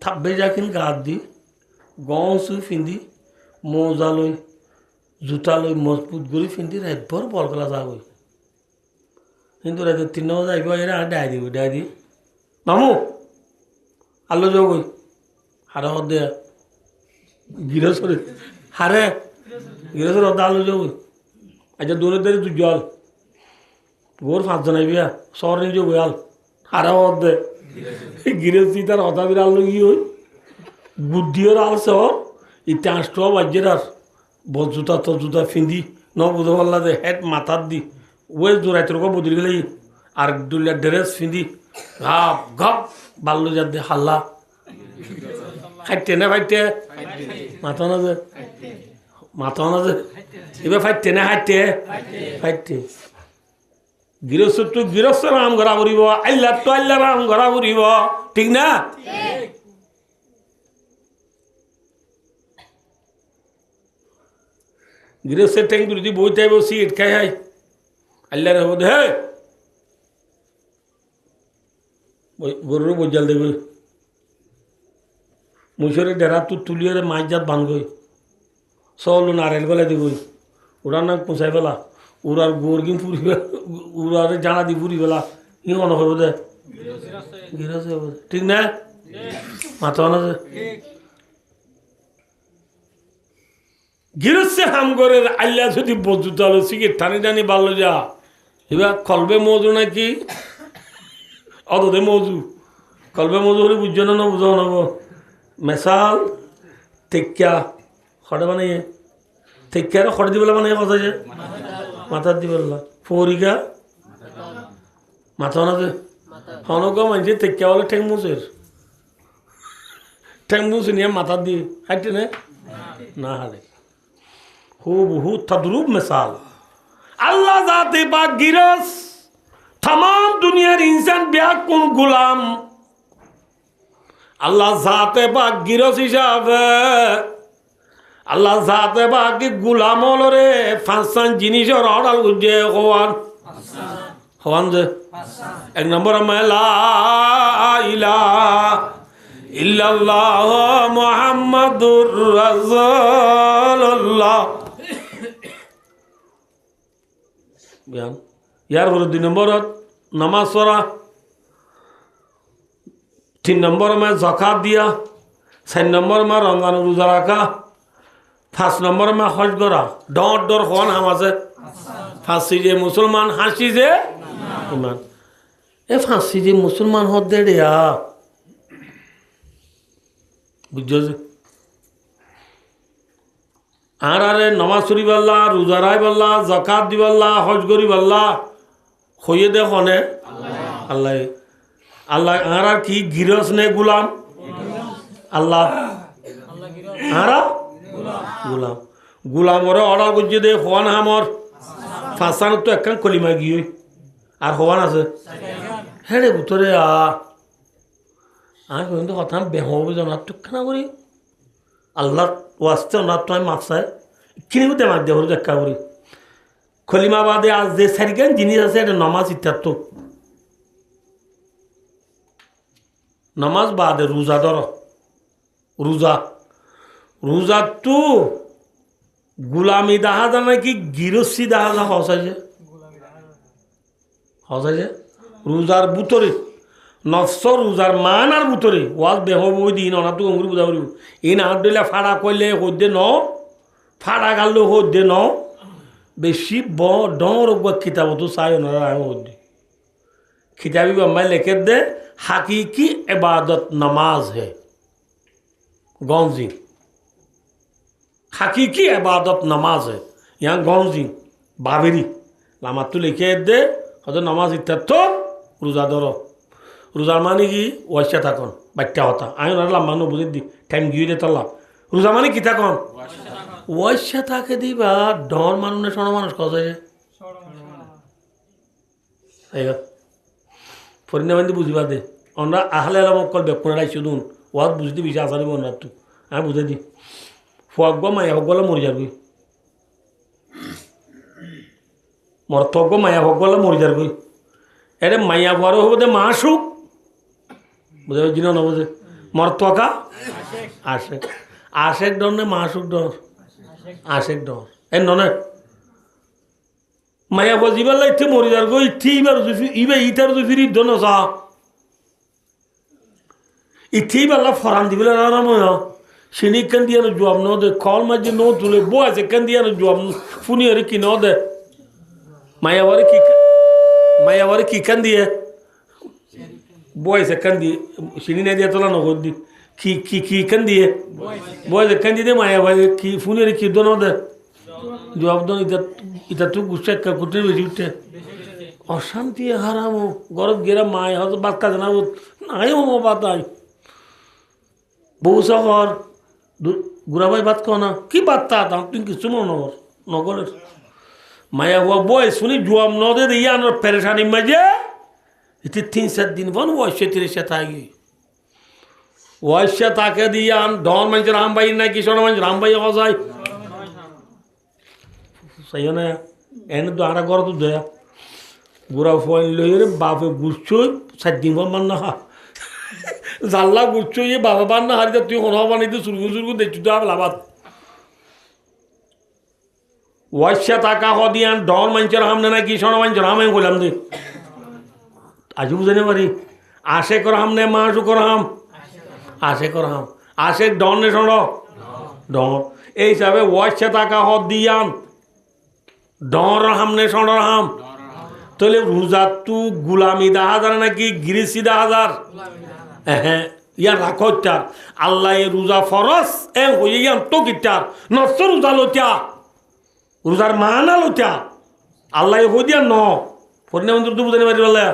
থাকবে যাকিন গাত দি গঁ চুই পিন্ধি মোজা লৈ জোতা লৈ মজবুত কৰি পিন্ধি ৰাতভৰ বল খেলা যাবই। কিন্তু ৰাতি 3 বজাত আহিব, এৰা ডাই দিব ডাই দি মামু আলো যাও গই হারা দে গিরসর হারে গিরসর আলো যাও গই। আচ্ছা দূরে দূরে তুই জল গোর 5 জন আইবি শহর নিয়ে যাবো আল হারা দে গিরসি তার হতা বির আলো কি হই বুদ্ধির আল শহর ইতে 8টা বাজের আর বজুতা তো জুতা ফিন্দি ন বুঝো পাল্লা দে হেড মাথার দি ওই জোড়াইতে বদলি গেলে আর দুলিয়া ড্রেস ফিন্দি ঘাপ ঘাপ বাল্লু যার দে হাল্লা খাইতে না ফাইতে মাথা না যে মাথা না যে এবার ফাইতে না খাইতে ফাইতে গৃহস্থ তো গৃহস্থ রাম ঘরা ফুরিব, আল্লাহ তো আল্লাহ রাম ঘরা ফুরিব, ঠিক না? গৃহস্থের ট্যাঙ্ক যদি বইতে আইব সিট খাই হাই আল্লাহর হবো হে গরুর বজাল দেবে মুসরের ডেরা তো তুলিয়ে মাছ জাত বানগই চল নারেল বেলা দিবই ওরার নাক পৌঁছাই পেলা ওরার গোর কিন ফুরি ওরার জানা দি ফুরি পেলা ই মনে হবো দে গিরাজ হবো ঠিক না মাথা না গিরস্তে হাম করে আল্লাহ যদি বজুত আলো সিগারেট টানি টানি বাড়লো যা এবার কলবে মজু নাকি অদে মজু কলবে মজু হলে বুঝছো না বুঝো নব মেশাল টেক্কা খড়ে বানাইয়ে টেক্কার খড়ে দিবেলা বানাই কথা যে মাথার দিবেলা ফরিকা মাথা না যে হনক মানছে টেক্কা বলে ঠেং মুসের ঠেং মুসে নিয়ে মাথার দিয়ে হাঁটে না হারে হুবহু তদ্রুপ মিসাল আল্লাহ জাতে পাক গিরস तमाम दुनियार इंसान ব্যাকুল গোলাম আল্লাহ জাতে পাক গিরস হিসাবে আল্লাহ জাতে পাক গোলাম হলরে পাঁচটা জিনিসের অর্ডার গুজে হওয়ান যে 1 নম্বর লা ইলাহা ইল্লাল্লাহ মুহাম্মাদুর রাসূলুল্লাহ জ্ঞান यार वो 2 नंबर नमाज पढ़ा 3 नंबर में ज़कात दिया 4 नंबर में रमज़ान रोज़ा रखा 5 नंबर में हज करा डॉट डर कौन हमारे फांसी जे मुसलमान हांसी जे ईमान ए फांसी जे मुसलमान हो दे रे या बुझो जे आरे नमाज पढ़ी बल्ला रोज़ा राय बल्ला ज़कात दी बल्ला हज करी बल्ला হইয়ে দেখো নে আল্লাহ আল্লাহ আর কি গিরস নে গুলাম আল্লাহ আরা গুলাম গুলামরে অর্ডার করছে দে হওয়ান হামর ফাঁসান তো একখান কলিমা গিয়ে আর হওয়ান আছে হ্যাঁ রে ভিতরে আমি কিন্তু কথা বেহব জানার টুকখানা করি আল্লাহ ওয়াস্তে ওনার তো আমি মাপসায় কিনে দিতে মার দেওয়ার দেখা করি খলিমা বাদে আজ যে সারিকেন জিনিস আছে এটা নমাজ ইত্যাত্ত নমাজ বাদে রোজা ধর রোজা রোজা তো গুলামি দেখা যা নাকি গিরস্তি দেখা যা হসাইছে হসাইছে রোজার বুতরে নফস রোজার মান আর বুতরে ওয়াজ বেহব ওই দিন অনা তো অঙ্গুরি বুঝা করিব এই না দিলে ফাড়া করলে হদ্দে ন ফাড়া গাললে হদ্দে ন বেশি ডর কিতাব তো চাই ওনারা আমি হদ্দে খিতাবি বাম্মাই লেখে দে হাকিকি इबादत नमाज है गौजी हकीकी इबादत नमाज है यहाँ गौजी बाबेरी लामा तो लिखे दे हद नमाज इत्यात्तो रोजा धरो रोजार मानी कि वैश्य थाकन बाट्या होता आई लामा नो बुझे दी टाइम गिয়ে दे तल्ला रोजा मानी कि थाकन वैश्य थाके दिबा डर मानुने सोना मानुष कजा যায় আইগা ফরিনাবান্দি বুঝিবা দে আমরা আহলে আলামকল বেকুনারাই শুধুন ওয়াজ বুঝতে বেশি আসারি বনার তো আমি বুঝে দিই ফুয়াগ্য মায়া হকগলে মরি যাবি মর্তজ্ঞ মায়া হকগলে মরি যাবি এরে মায়া ফুয়ারও হবো দে মাসুক বুঝে জিন না বুঝে মর্তকা আশেক আশেক ডর নে মাসুক ডর আশেক ডর এ ননে মায়া ফুয়া জিবার ইচ্ছে মরি যাবো ইচ্ছে ইবার ইটার ফিরি দন সা ইথেই বাল্লা ফরান দিবিল আরাময় সিনি কান দিয়ে জবাব ন দে কল মাঝে ন তুলে বো আছে কান দিয়ে জবাব ফুনি আর কি ন দে মায়াবারে কি কান দিয়ে বয়সে কান দিয়ে সিনি না দিয়ে তোলা নগদ দি কি কান দিয়ে বয়সে কান দিয়ে মায়াবারে কি ফুনি আর কি দন দে জবাব দন এটা তো গুসা কুটে বেশি উঠে অশান্তি হারামো গরত গেরা মায় হয়তো বাদ কাজ না নাই হবো বাদ আই বউ শহর গুড়াবাই বাদ কো না কি বার্তা তুই কিছু নগর নগরের মায়া হুয়া বই শুনি জুয়াম নদে দিয়ে আনার পেরেশানি মাঝে এতে 3-4 দিন বন ওয়াইশে তিরিশে থাকি ওয়াইশে তাকে দিয়ে আন ডন মানুষ রামবাই না কিশোর মানুষ রামবাই হওয়া যায় সেই না এনে তো আরা গড় তো দেয়া গুড়া ফোন লইরে বাপে গুছছই 7 দিন মান না জাল্লা গুছছই বাবা বান না হারিয়ে তুই হন বানাইতে সুরগু দেখছু তো লাভাত ওয়াইশা টাকা হদিয়ান ডন মানুষের হামনে না কি শোনা মানুষের হাম আমি বললাম দে আজও বুঝে নে পারি আশে কর হাম নে মাসু কর হাম আশে কর হাম আশে ডন নে শোনো ডন এই হিসাবে ওয়াইশা টাকা হদিয়ান ডর হামনে শোনো হাম তাহলে রোজা তু গুলামি 10,000 নাকি গিরিসি 10,000 হ্যাঁ ইয়ার রাখো চার আল্লাহ রোজা ফরস এ হয়ে ইয়ান তো গিটার নষ্ট রোজা লোচা রোজার মানা লোচা আল্লাহ হয়ে দিয়া ন পরিণাম তো বুঝতে পারি বলে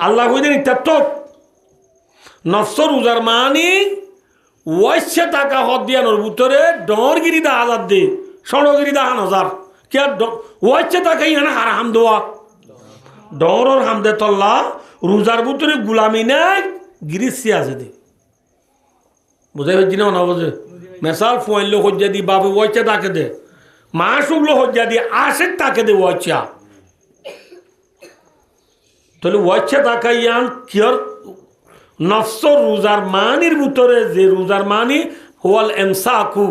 আল্লাহ হয়ে দেন ইত্যাত্ত নষ্ট রোজার মানি ওয়াইশে টাকা হদ দিয়ানোর ভিতরে ডরগিরি 10,000 দে সড়গিরি 10,000 কে ওয়াইশে টাকা ইয়ানা হারাম দেওয়া ডরর হামদে তল্লা রোজার ভিতরে গুলামি নাই গিরিসি আছে দে বুঝাই হচ্ছি না বুঝে মেসাল ফোয়াইলে হজ্জা দি বাবু ওয়াইচা তাকে দে মা শুকলো হজ্জা দি আশেক তাকে দে ওয়াইচা তাহলে ওয়াইচা তাকা ইয়ান কিয়র নফস রোজার মানির ভিতরে যে রোজার মানি ওয়াল এমসাকু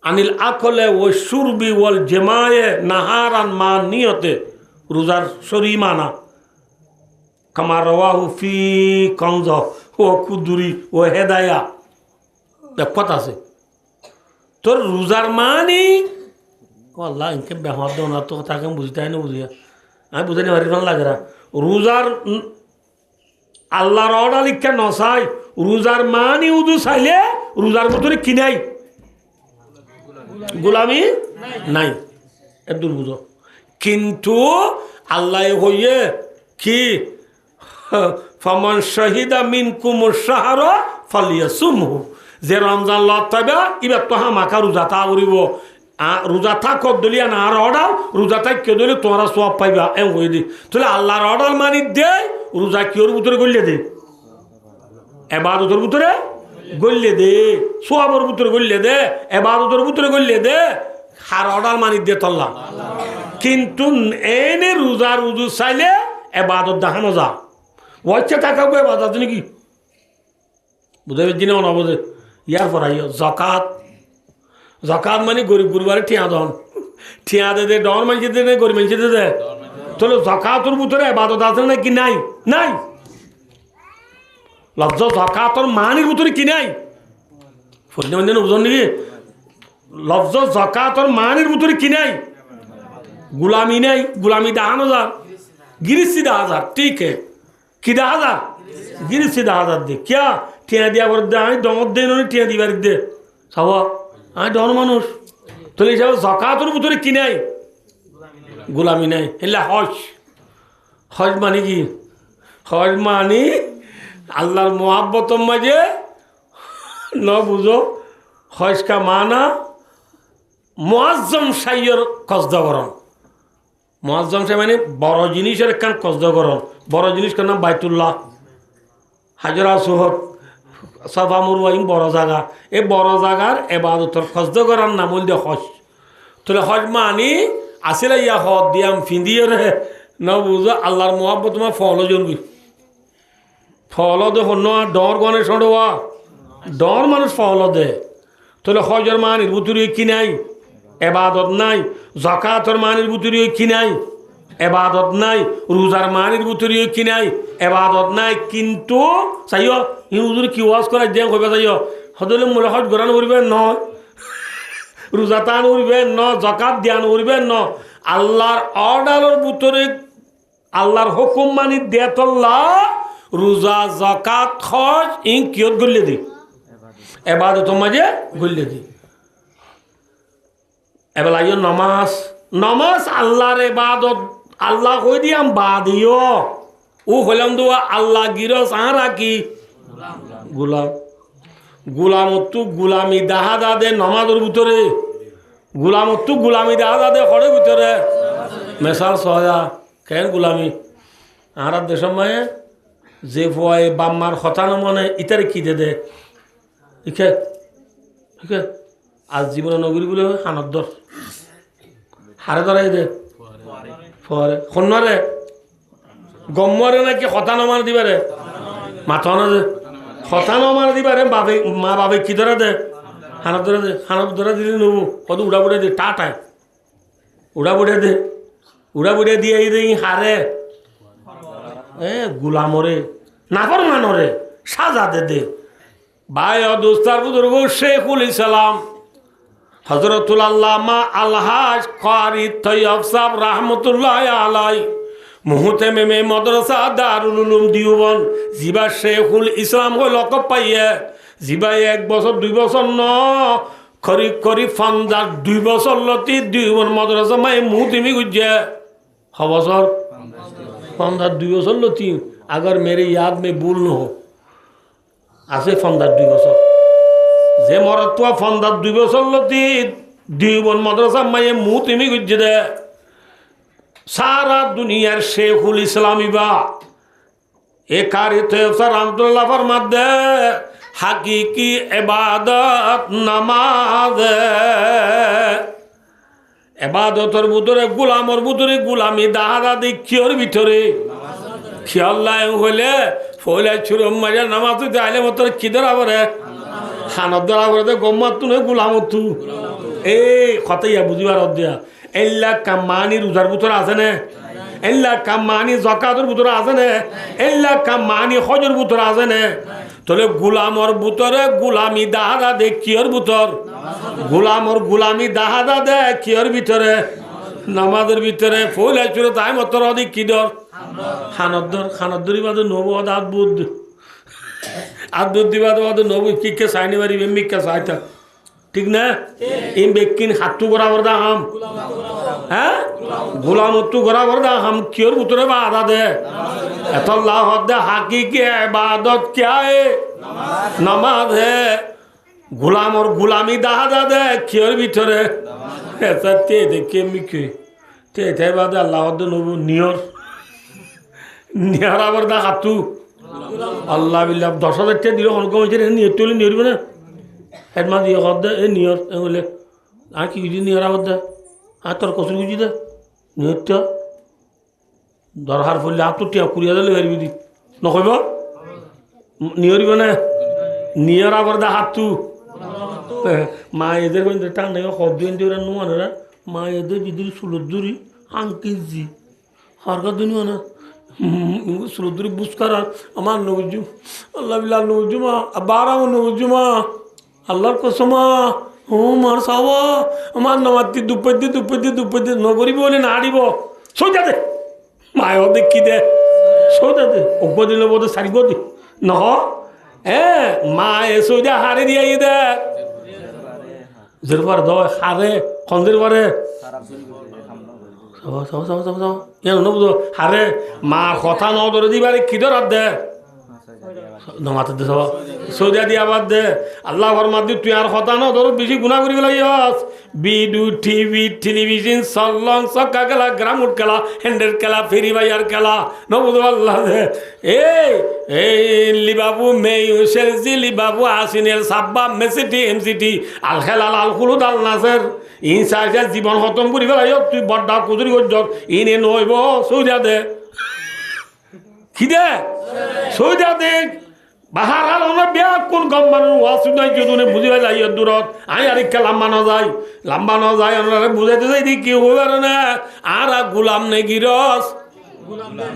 আনিল আকলে ও সুরবি ওয়াল জেমায়ে নাহারান মান নিয়তে রোজার শরী মানা কামা রওয়াহু ফি কনজ ও কুদুরি ও হেদায়া ব্যাপার আছে তোর রোজার মানি আল্লাহ ইনকে ব্যবহার দেও না তো তাকে বুঝতে হয় না বুঝিয়া আমি বুঝে নেওয়ার লাগে না রোজার আল্লাহর অর্ডার লিখা নসাই রোজার মানি উদু চাইলে রোজার ভিতরে কি নাই গোলামি নাই একদম বুঝো কিন্তু আল্লাহ হইয়ে কি ফামান শাহিদা মিনকুম শাহরা ফালিয়াসুমহু যে রমজান লত পাইবা ইবার তো হামাকা রোজা তা উড়িব রোজা থাক দলিয়া না আর অর্ডার রোজা থাক কে দলি তোমরা সব পাইবা এম হয়ে দি তাহলে আল্লাহর অর্ডার মানি দে রোজা কিওর ভিতরে গড়লে দে এবাদতের ভিতরে গড়লে দে সোয়াবর ভিতরে গড়লে দে এবাদতের ভিতরে গড়লে দে হার অর্ডার মানি দে তল্লা কিন্তু এনে রোজা রুজু চাইলে এবাদত দেখানো যা ওইছে টাকাবো এবাদত নাকি বুঝে দিনে না বোঝে ইয়ার পর আইও জাকাত মানে গরিব গুরুবারে ঠিয়া দন ঠিয়া দে ডর মানছে দে গরিব মানছে দে তাহলে জাকাতের ভিতরে এবাদত আছে নাকি নাই নাই লফজ জাকাতের মানির ভিতরে কি নাই ফরিদে মানে বুঝুন নাকি লফজ জাকাতের মানির ভিতরে কি নাই गुलामी नहीं गुलामी 10,000 गिरिश 10,000 ठीक है कि 10,000 गिरिश 10,000 दे क्या ठिया दिया बर दे आई डंग दे नो ठिया दिबार दे सावा आई डन मानुष तो हिसाब जाकातर ভিতরে কি নাই गुलामी नहीं এলা হজ হজ মানে কি হজ মানে আল্লাহর মোহাব্বতের মাঝে ন বুঝো হজ কা মানা মুআজ্জম শাইয়র কসদাবরণ মুআজ্জম শাই মানে বড় জিনিসের একখান কসদাবরণ বড় জিনিসটার নাম বাইতুল্লাহ হাজরা সুহদ সাফা মুরওয়াইম বড় জায়গা এই বড় জায়গার এবাদতর কসদাবরণ নাম হল হজ তাহলে হজ মানে আসলে ইয়া হদ দিয়াম ফিন্দিয়ে রে ন বুঝো আল্লাহর মোহাব্বত তোমার ফল জনবি ফল দে হন্য ডর গনে সড়োয়া ডর মানুষ ফল দে তাহলে হজের মানির ভিতরে কি নাই এবাদত নাই যাকাতের মানির ভিতরে কি নাই এবাদত নাই রোজার মানির ভিতরে কি নাই এবাদত নাই কিন্তু চাইও ই হুজুর কি ওয়াজ করা দেন কইবা চাইও হদলে মূল হজ গরান করিবে ন রোজা তান করিবে ন যাকাত দিয়ান করিবে ন আল্লাহর অর্ডারের ভিতরে আল্লাহর হুকুম মানি দেতল্লাহ রোজা যাকাত হজ ইন কিয়ত গলে দি এবাদত মাঝে গলে দি এবার আইও নমাজ নমাজ আল্লাহর এবাদত আল্লাহ কই দিয়াম বাদিও ও হলাম দো আল্লাহ গিরস আরা কি গোলাম গোলামত্তু গোলামি দাহাদা দে নমাজের ভিতরে গোলামত্তু গোলামি দাহাদা দে হরের ভিতরে মেসাল সহজা কেন গোলামি আর দেশের মায়ে যে ভয় বাম্মার হতানো মনে ইতারে কি দে ইকে ইকে আজ জীবনে নগরী বলে হানদ্দর হারে ধরাই দে ফরে সন্নরে গম্মরে নাকি হতানো মার দিবারে মাথা না দে হতানো মার দিবারে বাবে মা বাবে কি ধরে দে হানত ধরে দে হানত ধরে দিলে নেবো কত উড়া বুড়ে দে টাটায় উড়া বুড়ে দে উড়া বুড়ে দিয়ে এই হারে গুলামরে নাফর মানরে সাজা দে ভাই দোস্তার বুজুর্গ শেখুল ইসলাম হযরতুল আল্লামা আলহাজ কারি তৈয়ব সাহেব রাহমাতুল্লাহ আলাই মুহতামিমে মাদ্রাসা দারুল উলুম দিওবন জিবা শেখুল ইসলাম কই লকব পাইয়ে জিবা 1 বছর 2 বছর ন করি ফান্দার 2 বছর লতি দিওবন মাদ্রাসা মাই মুহতামি গুজে হবছর ফান্দার 2 বছর লতি अगर मेरे याद में भूल न हो आसे फंदार 2 বছর যে মরত্বা ফন্দার 2 বছর লতি দিবন মাদ্রাসা মায়ে মুতিমি গুজে দে সারা দুনিয়ার শেখুল ইসলামিবা এ কারি তৈয়ব রাহমাতুল্লাহ ফরমাত দে হাকিকি ইবাদত নামাজ ইবাদতের ভিতরে গোলামর ভিতরে গোলামি দাহাদা দেখিওর ভিতরে খেয়াল্লাহ হইলে ফলে ছুরম মাঝে নামাজ আইলে মতো কিদর আবরে হানদর আবরে গম্মাতু নয় গুলামতু এই কথাইয়া বুঝিবার অধ্যা এল্লা কামানি রোজার ভিতরে আছে না এল্লা কামানি যাকাতের ভিতরে আছে না এল্লা কামানি হজের ভিতরে আছে না তাহলে গোলামর ভিতরে গোলামি দাহাদা দে কিয়র ভিতর গোলামর গোলামি দাহাদা দে কিয়র ভিতরে নামাজের ভিতরে ফলে ছুরে তাই মতো অধিক কিদর খানদ্দর বাদে নব আদবুদ দিবাদ বাদে নব কিকে সাইনি বাড়ি মিকে সাইতা ঠিক না এই বেকিন হাতু করা বরদা হাম হ্যাঁ গোলামত্তু করা বরদা হাম কিয়র উতরে বা আদা দে এত আল্লাহ দে হাকিকি ইবাদত क्या है নামাজ হে গোলামর গোলামি দাহাদা দে কিয়র ভিতরে এটা তে দেখে মিকে তে তাই বাদে আল্লাহ দে নবু নিয়র নিয়ার আবার দা হাতু আল্লাহ বিল্লাহ 10,000 টাকা দিল অনেক হয়েছে নিয়র তুলে নিয়রবে না হেডমা দিয়ে হদ দে এ নিয়র বলে আর কি বুঝি নিয়র আবার দে আর তোর কচুর বুঝি দে নিয়রটা দরহার ফুললে আর তো টিয়া কুড়িয়া দিলে হেরবি দি নকইব নিয়রিব না নিয়র আবার দা হাতু মা এদের টান নাই শব্দ ওরা নোয়ানেরা মা এদের যদি সুলদুরি আঙ্কিজি হরকা দুনিয়া না সুলদুরি বুঝকার আমার নবুজু আল্লাহ বিল্লাহ নবুজুমা আবার আমার নবুজুমা আল্লাহর কসমা ও মার সাবা আমার নামাতি দুপদ্দি নগরী বলে না আড়িব সোজা দে মায় দেখি দে সোজা দে অজ্ঞ দিলে বোধ সারিব দি নহ হ্যাঁ মা এ সোজা হারে দিয়ে দে যেরবার দ হারে খন্দের বারে হারে মা কথা ন ধরে দিবারে কি ধরার দে নমাতে দে সব সৌদা দিয়া বাদ দে আল্লাহ ফরমাদ তুই আর কথা ন ধর বেশি গুণা করি গেল বিডু টিভি টেলিভিশন সল্লং সক্কা খেলা গ্রামুট খেলা হ্যান্ডেল খেলা ফেরি বাইয়ার খেলা নবুদ আল্লাহ দে এই লিবাবু মেয়ু শেলজি লিবাবু আসিনের সাব্বা মেসিটি এমসিটি আল খেলাল আল খুলুদ আল নাসের ইনসাইজা জীবন খতম করি গেল তুই বড্ডা কুদুরি গজ্জর ইনে নইব সৌদা দে কি দে সৌদা দে বাহার হাল আমরা বিয়া কোন গম মানুষ ওয়াসুদাই যদি বুঝি যাই দূরত আই আর একটা লম্বা ন যায় আমরা বুঝাইতে যাই দি কি হইবার না আর গুলাম নে গিরস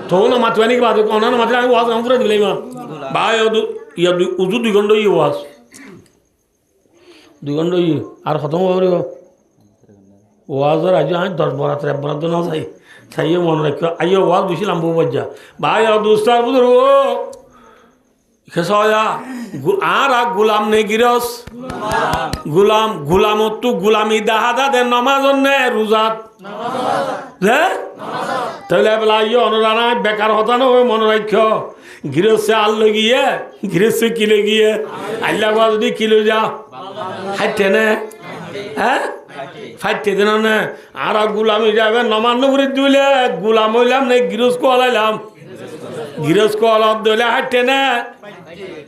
তখন মাতবা নাকি বাদ অনানো মাত্র আমি ওয়াজ আমি পুরো দিলাই মা ভাই ইয়া উজু 2 ঘন্টা ইয়ে ওয়াজ 2 ঘন্টা ইয়ে আর খতম হয়ে গেল ওয়াজর আজ আমি 10 বরাত না যাই তাইও মনে রাখিও আইও ওয়াজ বেশি লাম্বো বাজ্জা ভাই দুস্তার বুঝর ও আর গুলাম নে গিরস গুলামত্তু গুলামি দাহাদা দে নমাজ নে রোজাত তাহলে বলা ইয়ে অনুরানা বেকার হতা না ওই মনে রাখ গৃহস্থে আল লগিয়ে গৃহস্থ কিলে গিয়ে আল্লাহ যদি কিলো যা হাইটে নে হ্যাঁ ফাইটে দিন না আর গুলামি যাবে নমান্য করে দিলে গুলাম হইলাম না গৃহস্থ হলাইলাম গৃহস্থ হলাম দিলে হাইটে নে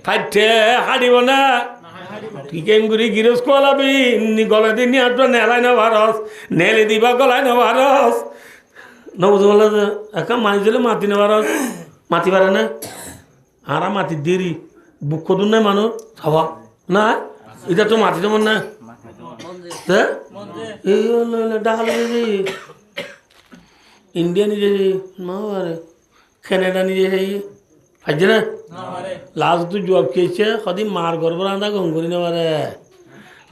ফাইটে হাঁটিব না তুই কেম করি গৃহস্থ হলাবি গলে দিয়ে নিয়ে আসবে নেলাই না ভারস নেলে দিবা গলাই না ভারস নবুঝ বলে একা মাছ দিলে মাতি না ভারস মাতি পারে না আর মাতি দেরি বুক কদুন নাই মানুষ হবা না এটা তো মাতি যেমন না এই ডাল ইন্ডিয়া নিজে না কানাডা নিজে ফাইছে না লাস্ট তো জব খেয়েছে সদি মার গর্বর আন্দা গম করি না পারে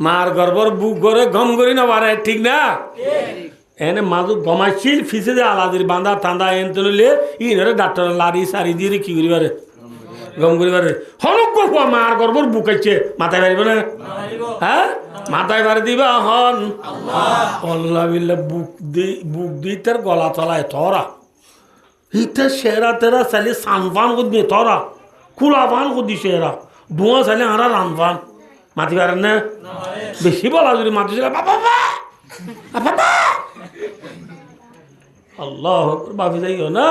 মার গর্বর বুক করে গম করি না পারে ঠিক না এনে মাজু গমাইছিল ফিসে যে আলাদির বাঁধা ঠান্ডা এন তুললে ইনরে ডাক্তার লারি সারি দিয়ে কি করি পারে গম করি পারে হলক কোয়া মার গর্বর বুকাইছে মাথায় পারিব না হ্যাঁ মাথায় পারি দিবা হন আল্লাহ বিল্লাহ বুক দি তার গলা তলায় তোরা ইটা শেরা তেরা চাইলে সানফান করবি তোরা কুলা ফান করবি শেরা ধোঁয়া চাইলে আরা রানফান মাতি পারেন না বেশি বলা যদি মাতি ছিল বাবা আল্লাহ বাপি যাই না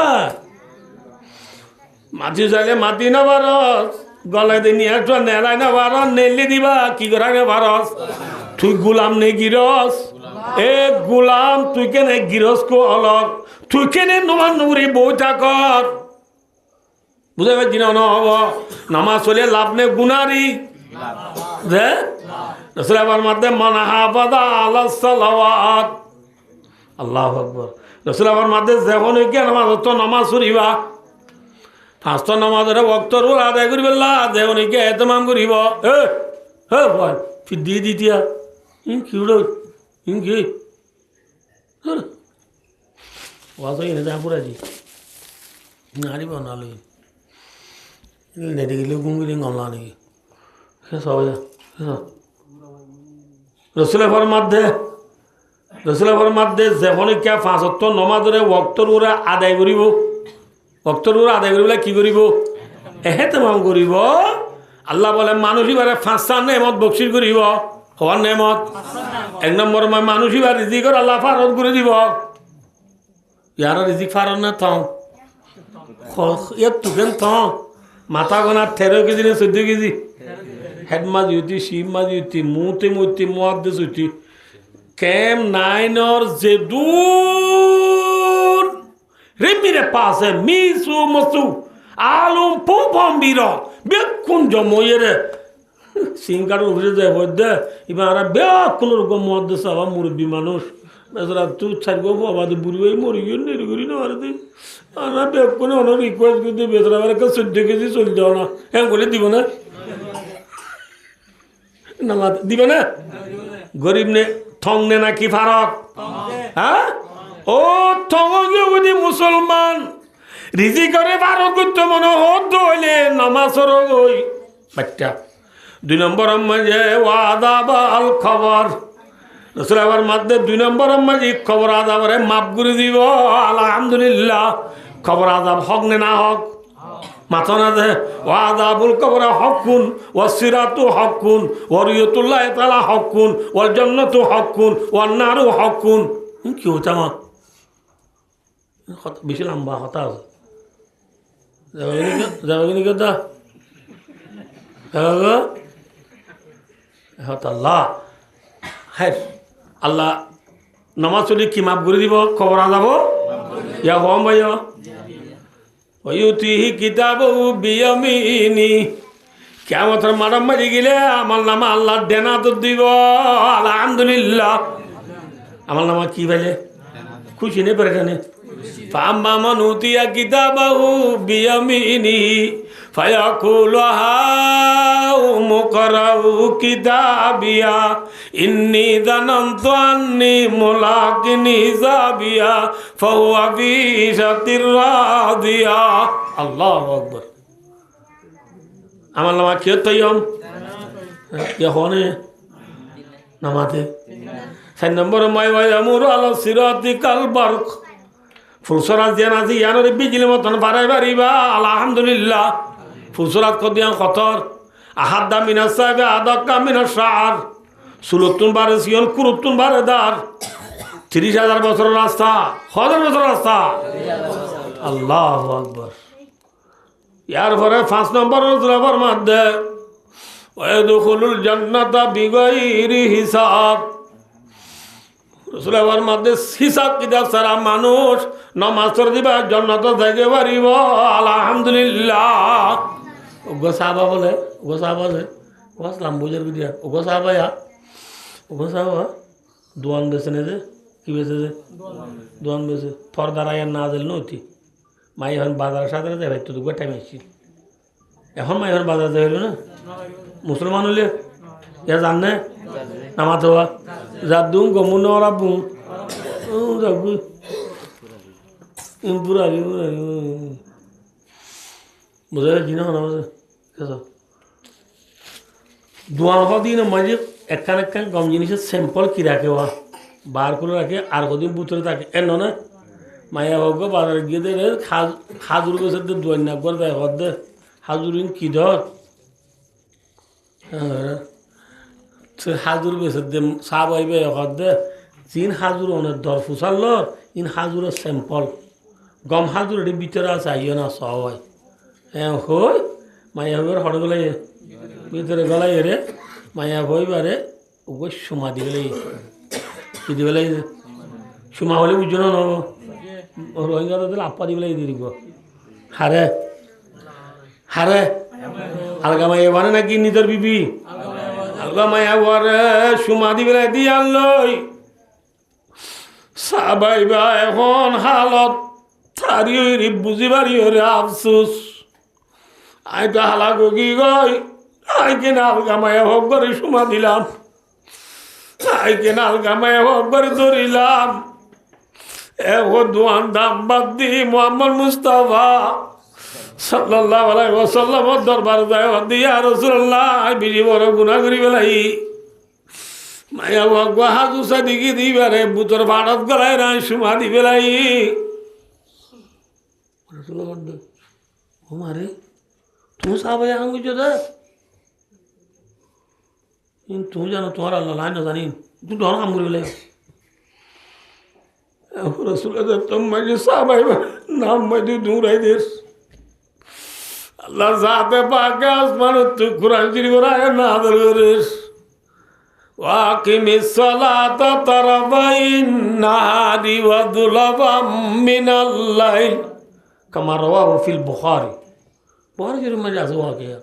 মাতি চাইলে মাতি না পারস গলায় দিয়ে নিয়ে একটা নেড়াই না পারস নেলি দিবা কি করা নে পারস তুই গুলাম নে গিরস এ গুলাম তুই কেনে গিরস কো অলগ তুই কেনে নমান নগরী বই থাকর বুঝে পারছি না হব নামাজ চলে লাভ নে গুনারি রসুলের মধ্যে মানাহাবাদা আলাস সালাওয়াত আল্লাহু আকবার রসুলের মধ্যে যখন কি নামাজ তো নামাজ পড়িবা পাঁচটা নামাজের বক্তর আদায় করি বললা যেমন কি এতমাম করিব হে ভাই ফির দিয়ে দিতিয়া কি উড়ো কি ওয়াজ হয়ে যা পুরাজি নারিব নালই নেটে গেলে ঘুম গেলে গমলা নাকি সবাই রসুলের ফরমাধ্যে যখন কে 5 ওয়াক্ত নমাজরে ওয়াক্তর ওরা আদায় করিব কি করিব এহতেমাম করিব। আল্লাহ বলে মানুষ এবারে 5টা নেমত বকশিস করিব। হওয়ার নেমত 1 নম্বর মানুষ এবার রিজিকর আল্লাহ ফারত করে দিব। ইয়ার রিজিক ফারত না থাও ইয়ার তুকেন থাও মাথা গোনা 13 কেজি না 14 কেজি হেড মাঝি হইতি শিব মাঝি হইতি মুতে মুহাদ্দিস হইতি কেম 9 যে দুন রিমিরে পাশে মিসু মসু আলম পম বীর বেকুন জময়েরে সিংকার উপরে যায় বৈদ্যে এবার বেকুন রকম মুহাদ্দিস আবার মুরব্বী মানুষ বেচারা তুই ছাড় গো বাবা বুড়ি হয়ে মরি গিয়ে নেড়ে করি না আর দি আর বেকুনে অনেক রিকোয়েস্ট করতে বেচারা আবার 14 কেজি চলে যাও না হ্যাঁ করে দিব না নামাজ দিবে না গরিব নে থং নে না কি ফারক হ্যাঁ ও থং গিয়ে মুসলমান রিজি করে ফারক করতে মনে হত হইলে নামাজর ওই বাচ্চা 2 নম্বর মাঝে ওয়াদাবাল খবর রসুল আবার মাধ্যে 2 নম্বর মাঝে খবর আদাবরে মাফ করে দিব আলহামদুলিল্লাহ। খবর আদাব হক নে না হক মাথা না দে ওয়াদাবুল কবর হকুন ওয়াসিরাতু হকুন ওয়ারিয়াতুল্লাহ তাআলা হকুন ওয়াল জান্নাতু হকুন ওয়ান নারু হকুন। কি হচ্ছে আমার বেশি লম্বা কথা আছে যাবে কথা আল্লাহ হ্যাঁ আল্লাহ নামাজ চলি কি মাফ করে দিব খবর আদাব ইয়া হম ভাইয়া ওয়ুতিহি কিতাবহু বিয়ামিনি কিয়ামতের মারাম মারি গেলে আমার নামা আল্লাহ দেনা তো দিব আলহামদুলিল্লাহ। আমার নামা কি বলে খুশি নেই পেরেশানি ফাম্মা মান উতিয়া কিতাবহু বিয়ামিনি ফায়াকুলু হাউ মুকরাউ কিতাবিয়া ইন্নী যানানতু আন্নী মুলাকিন হিসাবিয়া ফাহুয়া ফি শাতির রাদিয়া। আল্লাহু আকবার। আমার নামা কি তৈয়ম ইহনে নামাতে 4 নম্বর মাই ওয়ামুরু আলা সিরাতি কাল বারক ফুলসরাত জানাজি ইয়ানরে বিজলি মতন বাড়াই বাড়িবা আলহামদুলিল্লাহ। ফুলসরাত কদিয়ান খতর আহাদা মিনাস সাইবে আদাকা মিনাস শাআর সুলতুন বারে সিয়ন কুরুতুন বারে দার 30,000 বছরের রাস্তা 1000 বছরের রাস্তা আল্লাহু আকবার। ইয়ার পরে 5 নম্বর রসুলের মধ্যে ওয়াদখুলুল জান্নাতা বিগাইরি হিসাব রসুলের মধ্যে হিসাব কিতাব ছাড়া মানুষ নামাজ পড়ে দিবা জান্নাত যাইতে পারিব আলহামদুলিল্লাহ। ওগো সাহাবা বলে ওয়াসলাম বুঝার দিয়া ওগো সাহাবা দোয়ান বেছে নে যে কি বেছে যে দোয়ান বেছে পর্দার আয়ার না দিল নতি মাই এখন বাজারের সাথে যাই ভাই তো দুটো টাইম আসছি এখন মাই এখন বাজার যাইল না মুসলমান হলে এ জান না নামাজ হওয়া যা দুম গমুন ওরা বুম যাবো পুরা বুঝা যাচ্ছি না নামাজ দোয়ান হওয়া দিন মাঝে একখান কম জিনিসের স্যাম্পল কি রাখে ওয়া বার করে রাখে আর কদিন বুতরে থাকে এন না মায়া ভাগ্য বাজারে গিয়ে দে খাজুর গেছে দোয়ান না করে দেয় হদ দে হাজুর কি ধর হাজুর বেছে দে সাপ আইবে হদ দে জিন হাজুর অনেক দর ফুসাল ইন হাজুরের স্যাম্পল গম হাজুর এটি ভিতরে আছে আইও না সব হয় হ্যাঁ হই মায়া ভাইয়ের হড় গেলাই ভিতরে গলাই রে মায়া ভাইবারে ওই সুমা দি গেলাই কি দি গেলাই সুমা হলে বুঝছো না রোহিঙ্গা দিলে আপা দি গেলাই দিয়ে দিব হারে আলগা মাইয়া বানে নাকি নিজের বিবি আলগা মাইয়া বারে সুমা দি গেলাই দিয়ে আনলই সাবাইবা এখন হালত থারি বুঝি বাড়ি রে আফসুস আইটা হালা গি গই আই কেন আলগা মায়া হোক করে সুমা দিলাম আই কেন আলগা মায়া হোক করে ধরিলাম এখন দোয়ান দাম বাদ দি মোহাম্মদ মুস্তাফা সাল্লাল্লাহু আলাইহি ওয়াসাল্লাম দরবার যায় দিয়া রাসূলুল্লাহ বিজি বড় গুনাহ করি বেলাই মায়া বাবা হাজুসা দিকে দিবারে বুতর ভাড়ত গলায় রায় সুমা দিবে লাই ও মারে তুমি সাবাই আঙ্গুছ দে তুমি জানো তোমার আল্লাহ লাইন জানি তুমি ডর কাম করি বলে রসুলের মাঝে সাবাই নাম মাঝে দূরাই দেশ আল্লাহ সাথে পাকে আসমান তুই কোরআন শরীফ রায় না দরিস ওয়াকিমিস সালাতা তারাবাইন নাহারি ওয়া দুলাবাম মিনাল লাইল কামা রাওয়াহু ফিল বুখারী শরীফ মাঝে আছে ওয়াকিয়া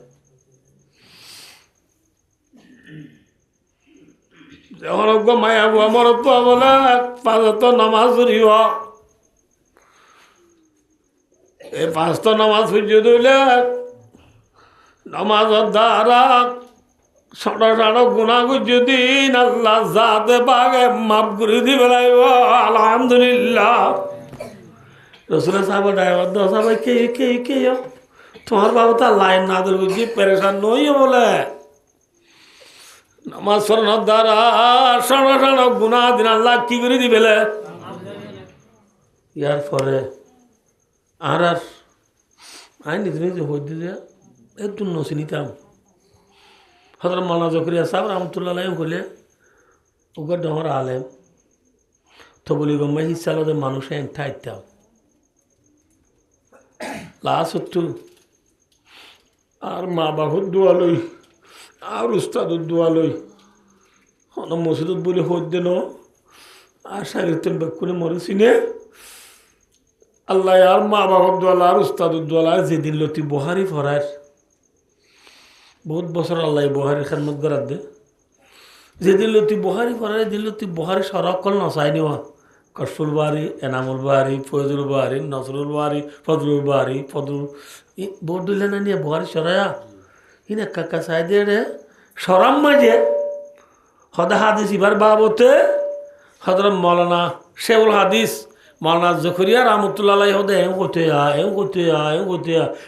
যখন মায়া আমার তো বলে পাঁচত নামাজ পড়িব এই পাঁচটা নামাজ পড়িয়ে দিলে নামাজের দ্বারা ছোট ছোট গুণা যদি আল্লাহ যাতে পাগে মাফ করে দিবে লাগব আলহামদুলিল্লাহ রসুল সাহেব ড্রাইভার দো সাহেব কে কে কে তোমার বাবু তো লাইন না ধরে বুঝি পেরেশান নই বলে নামাজ পড়ানোর দ্বারা ছোট ছোট গুণা দিন আল্লাহ কি করে দিবেলে ইয়ার পরে আর আর আই নিজে নিজে হইতে যে একটু নসি নিতাম হজরত মৌলানা জকরিয়া সাহেব রহমতুল্লাহ করলে ওকে ডর আলেম তো বলি গম্মা হিসাবে মানুষে ঠাইতাম লাস্ট আর মা বাবুর দোয়া লই আর উস্তাদুর দোয়া লই মসজিদত বলে হইত দেন আর সাগরিতেন বেক্ষণে মরেছি নে আল্লাহ আর মা বাবার দোয়ালা আর উস্তাদুর দোয়ালা যেদিন লতি বহারি ফরার বহুত বছর আল্লাহ বহারি খেদমত করার দে যেদিন লতি বহারি ফরার দিন লতি বহারি সরকল নচাই নেওয়া কসফুল বাহারি এনামুল বাহারি ফয়জুল বাহারি নসরুল বাহারি ফজলুল বাহারি ফজলুল বোর্ড দিলে না নিয়ে বহারি সরায়া ইনে কাকা চাই দিয়ে রে সরাম মাঝে হদা হাদিস ইবার বাবতে হজরত মৌলানা শেউল হাদিস মৌলানা জকরিয়া রহমতুল্লাহ হদে এম করতে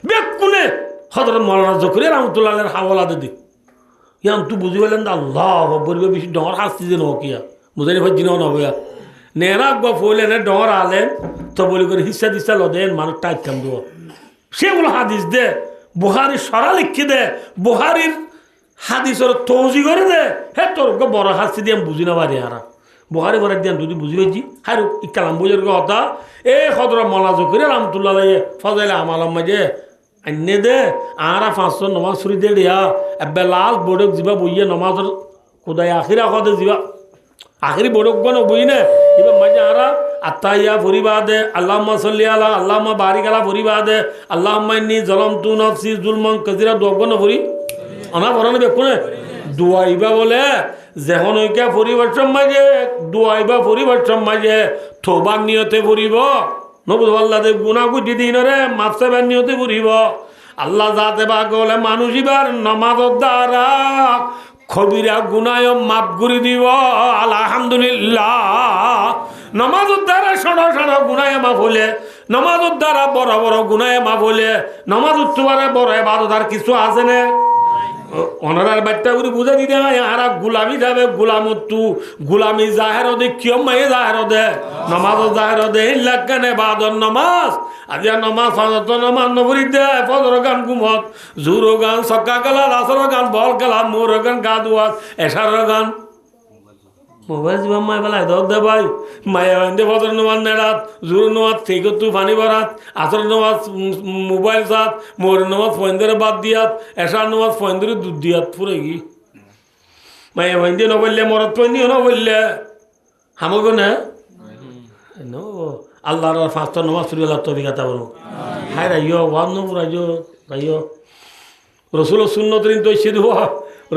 বেকুনে হজরত মৌলানা জকরিয়া রহমতুল্লাহ হাওয়ালা দিদি ইয়াম তুই বুঝি পেলেন আল্লাহ বলবে বেশি ডর হাসতি যে নকিয়া বুঝাই ভাই জিনাও নবয়া নেরা গো ফলে নে ডর আলেন তো বলি করে হিসা দিসা লদেন মানুষ টাইট কাম দেব শেউল হাদিস দে বুহারি সরা লিখি দে বুহারির হাদিসের তৌজি করে দে হে তোর বড় হাসি দিয়ে বুঝি না পারি হারা বুহারি করে দিয়ে যদি বুঝি পেয়েছি হারু ইকালাম বুঝের কথা এ হদর মলা জকরি রহমতুল্লাহ ফজাইলে আমালাম মাঝে আনে দে আরা 500 নমাজ ছুরি দে দিয়া এবে লাল বড়ক যাবা বইয়ে নমাজের কোদায় আখিরা কদে যাবা আখিরি বড়ক গন বই না এবার মাঝে আরা আত্তাইয়া ফরিবাদে আল্লাহুম্মা সাল্লি আলা আল্লাহুম্মা বারিক আলা ফরিবাদে আল্লাহুম্মা ইন্নী যালামতু নাফসি যুলমান কাসীরা দোগন ফরি আনা বরানে বেকুনে দুয়াইবা বলে যেহন ঐকা পরিবর্তন মাঝে দুয়াইবা পরিবর্তন মাঝে থোবার নিয়তে পড়িব নবুল আল্লাহ দে গুনাহ গুটি দিনরে মাফ চাইবার নিয়তে পড়িব আল্লাহ যাতে বা গলে মানুষ ইবার নামাজের দ্বারা কবিরা গুনায় মাফ করে দিব আলহামদুলিল্লাহ নামাজের দ্বারা ছোট ছোট গুনায় মাফ হলে নামাজের দ্বারা বড় বড় গুনায় মাফ হলে নামাজ উঠতে বড় ইবাদত আর কিছু আছে না অনারার বাচ্চা করে বুঝে দিতে হয় আর গুলামি যাবে গুলামতু গুলামি জাহের দে কিয়ম মায়ে জাহের দে নামাজ জাহের দে ইল্লাকানে বাদর নামাজ আজি নামাজ ফাজত নামাজ নবরি দে ফজর গান গুমত জুর গান সক্কা গলা আসর গান বল গলা মোর গান গাদুয়াত এশার গান মোবাইল জীবন মাই বেলা দর দে ভাই মায়া দে ফজর নামাজ নেড়াত জুর নামাজ থেকে তু পানি ভরাত আসর নামাজ মোবাইল সাত মোর নামাজ ফয়েন্দের বাদ দিয়াত এশার নামাজ ফয়েন্দের দুধ দিয়াত ফুরে গি মায়া ভাইন্দে নবললে মরত পয়নিও নবললে হামগো না নো আল্লাহর 5টা নামাজ পড়ি আল্লাহ তৌফিক আতা করো হায় রাইও ওয়ান নো রাইও রাইও রাসূলের সুন্নতরিন তো শির হওয়া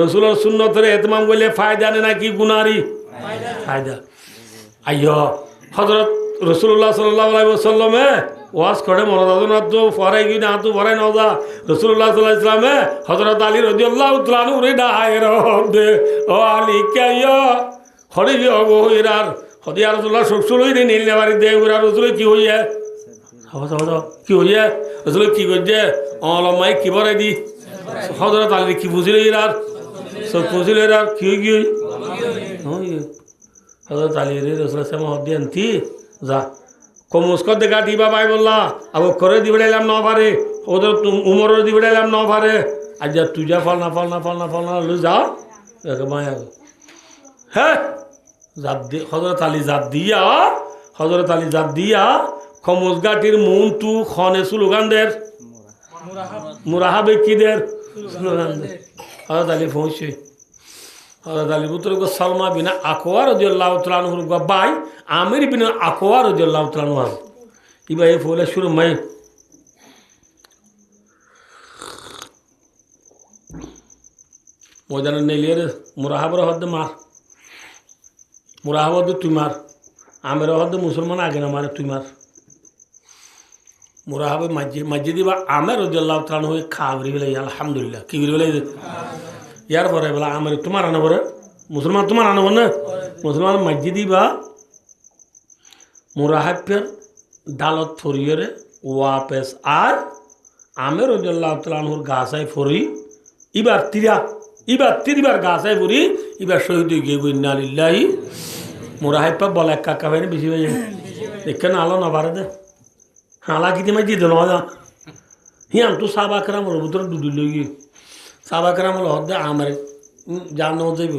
রাসূলের সুন্নতরে ইতমাম করলে ফায়দা নে নাকি গুনারি ফায়দা আইয়ো হযরত রাসূলুল্লাহ সাল্লাল্লাহু আলাইহি ওয়াসাল্লামে ওয়াজ করে মরাদানা তো ফরাই কি না তো ফরাই নওজা রাসূলুল্লাহ সাল্লাল্লাহু আলাইহি ওয়াসাল্লামে হযরত আলী রাদিয়াল্লাহু তাআলা নু রে ডায়ের দে ও আলী কাইয়া হরি গো ইরার হদিয়া রাসূলুল্লাহ সকসুলই রে নীল নেবারি দে ওরা রাসূল কি হইয়া হওয়া কি হইয়া রাসূল কি কইছে অলমাই কি বরে দি হযরত আলী কি বুঝিলে ইরার সব বুঝিলে ইরার কি কি হজরত আলী রসুল মহদ্দি আনতি যা কমস্কর দেখা দিবা পাই বললা আবু করে দিবে এলাম ন পারে ওদের উমরের দিবে এলাম ন পারে আর যা তুই যা ফল না লু যা মায়া হ্যাঁ জাত দি হজরত আলী জাত দিয়া খমস গাটির মন তু খনে স্লোগানদের মুরাহাবে কিদের স্লোগানদের হজরত আলী পৌঁছে হজরত আলী পুত্র সালমা বিনা আকোয়া রাদিয়াল্লাহু তাআলা আনহুর বাই আমির বিনা আকোয়া রাদিয়াল্লাহু তাআলা আনহু ইবা এ ফলে শুরু মাই ময়দানে নেলিয়ে মুরাহাবের হদ্দে মার মুরাহাব হদ্দে তুই মার আমের হদ্দে মুসলমান আগে না মারে তুই মার মুরাহাবে মাঝে দিবা আমের রাদিয়াল্লাহু তাআলা আনহু খাবরি বলে আলহামদুলিল্লাহ কি বলে ইয়ার পরে বলা আমার তোমার আনা পরে মুসলমান তোমার আনব না মুসলমান মাঝে দিবা মুরাহাবের ডালত ফরিয়রে ওয়াপেস আর আমের রাদিয়াল্লাহু তাআলা আনহুর গাছাই ফরি এবার তিরিবার গাছাই ফরি এবার শহীদ গিয়ে ইন্না লিল্লাহি মুরাহাব বলে কাকা ভাই বেশি হয়ে যায় দেখে না আলো না বাড়ে দে হালা কিতে মাঝে দিল না হিয়াম তো সাবা করাম ভিতরে দুদুল লই গিয়ে সাবা করাম হদ্দে আমার যা ন যাইব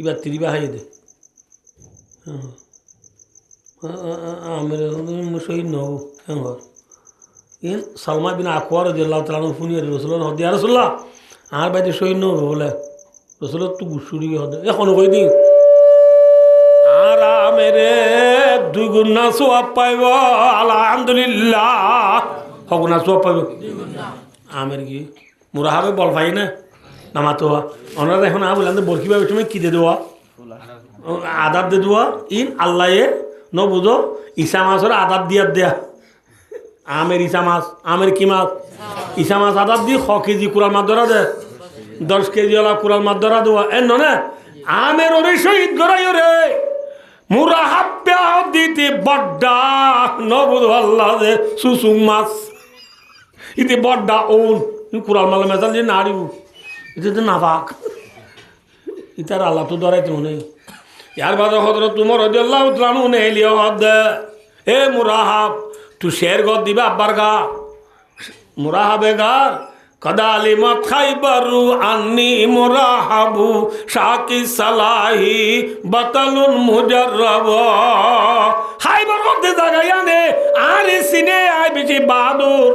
এবার তিরিবা হাই দে আমের শহীদ নহব হ্যাঁ ইন সালমা বিন আকোয়া রাদিয়াল্লাহু তাআলা আনহু ফুনিয়ে রাসূলুল্লাহ হদ্দে ইয়া রাসূলুল্লাহ আর বাইতে শহীদ নহব বলে রাসূলুল্লাহ তো গুসুরি হদ্দে এখন কই দিন আর আমেরে দুই গুণা সোয়াব পাইব আলহামদুলিল্লাহ হগুনা সোয়াব পাইব আমের কি মুরাহাবে বল পাই না নামাতো ওনারা এখন বললাম বরকি ভাবে তুমি কি দে দেওয়া আদাব দে দেওয়া ইন আল্লাহ ন বুঝো ইসা মাছের আদাব দিয়া দেয়া আমের ইসা মাছ আমের কি মাছ ইসা মাছ আদাব দি 100 কেজি কুড়াল মাছ ধরা দে 10 কেজি ওলা কুড়াল মাছ ধরা দেওয়া এন না আমের ওরে শহীদ গড়াই রে মুরাহাব্বা দিতে বড্ডা ন বুঝো আল্লাহ দে সুসুং মাছ ইতে বড্ডা ওন কুড়াল মাল মেজাল যে নাড়িব এটা তো নাপাক ইতার আল্লাহ তো ধরাইতে নেই ইয়ার বাদ হজরত তোমার রাদিয়াল্লাহু তাআলা আনহু নেলিয়া হদে এ মুরাহাব তু শের গদ দিবা আব্বার গা মুরাহাবে গা কদালিমত খাইবারু আন্নি মুরাহাবু শাকি সালাহি বাতালুন মুজাররাব খাইবার গদে জাগাইয়া নে আরে সিনে আই বেশি বাহাদুর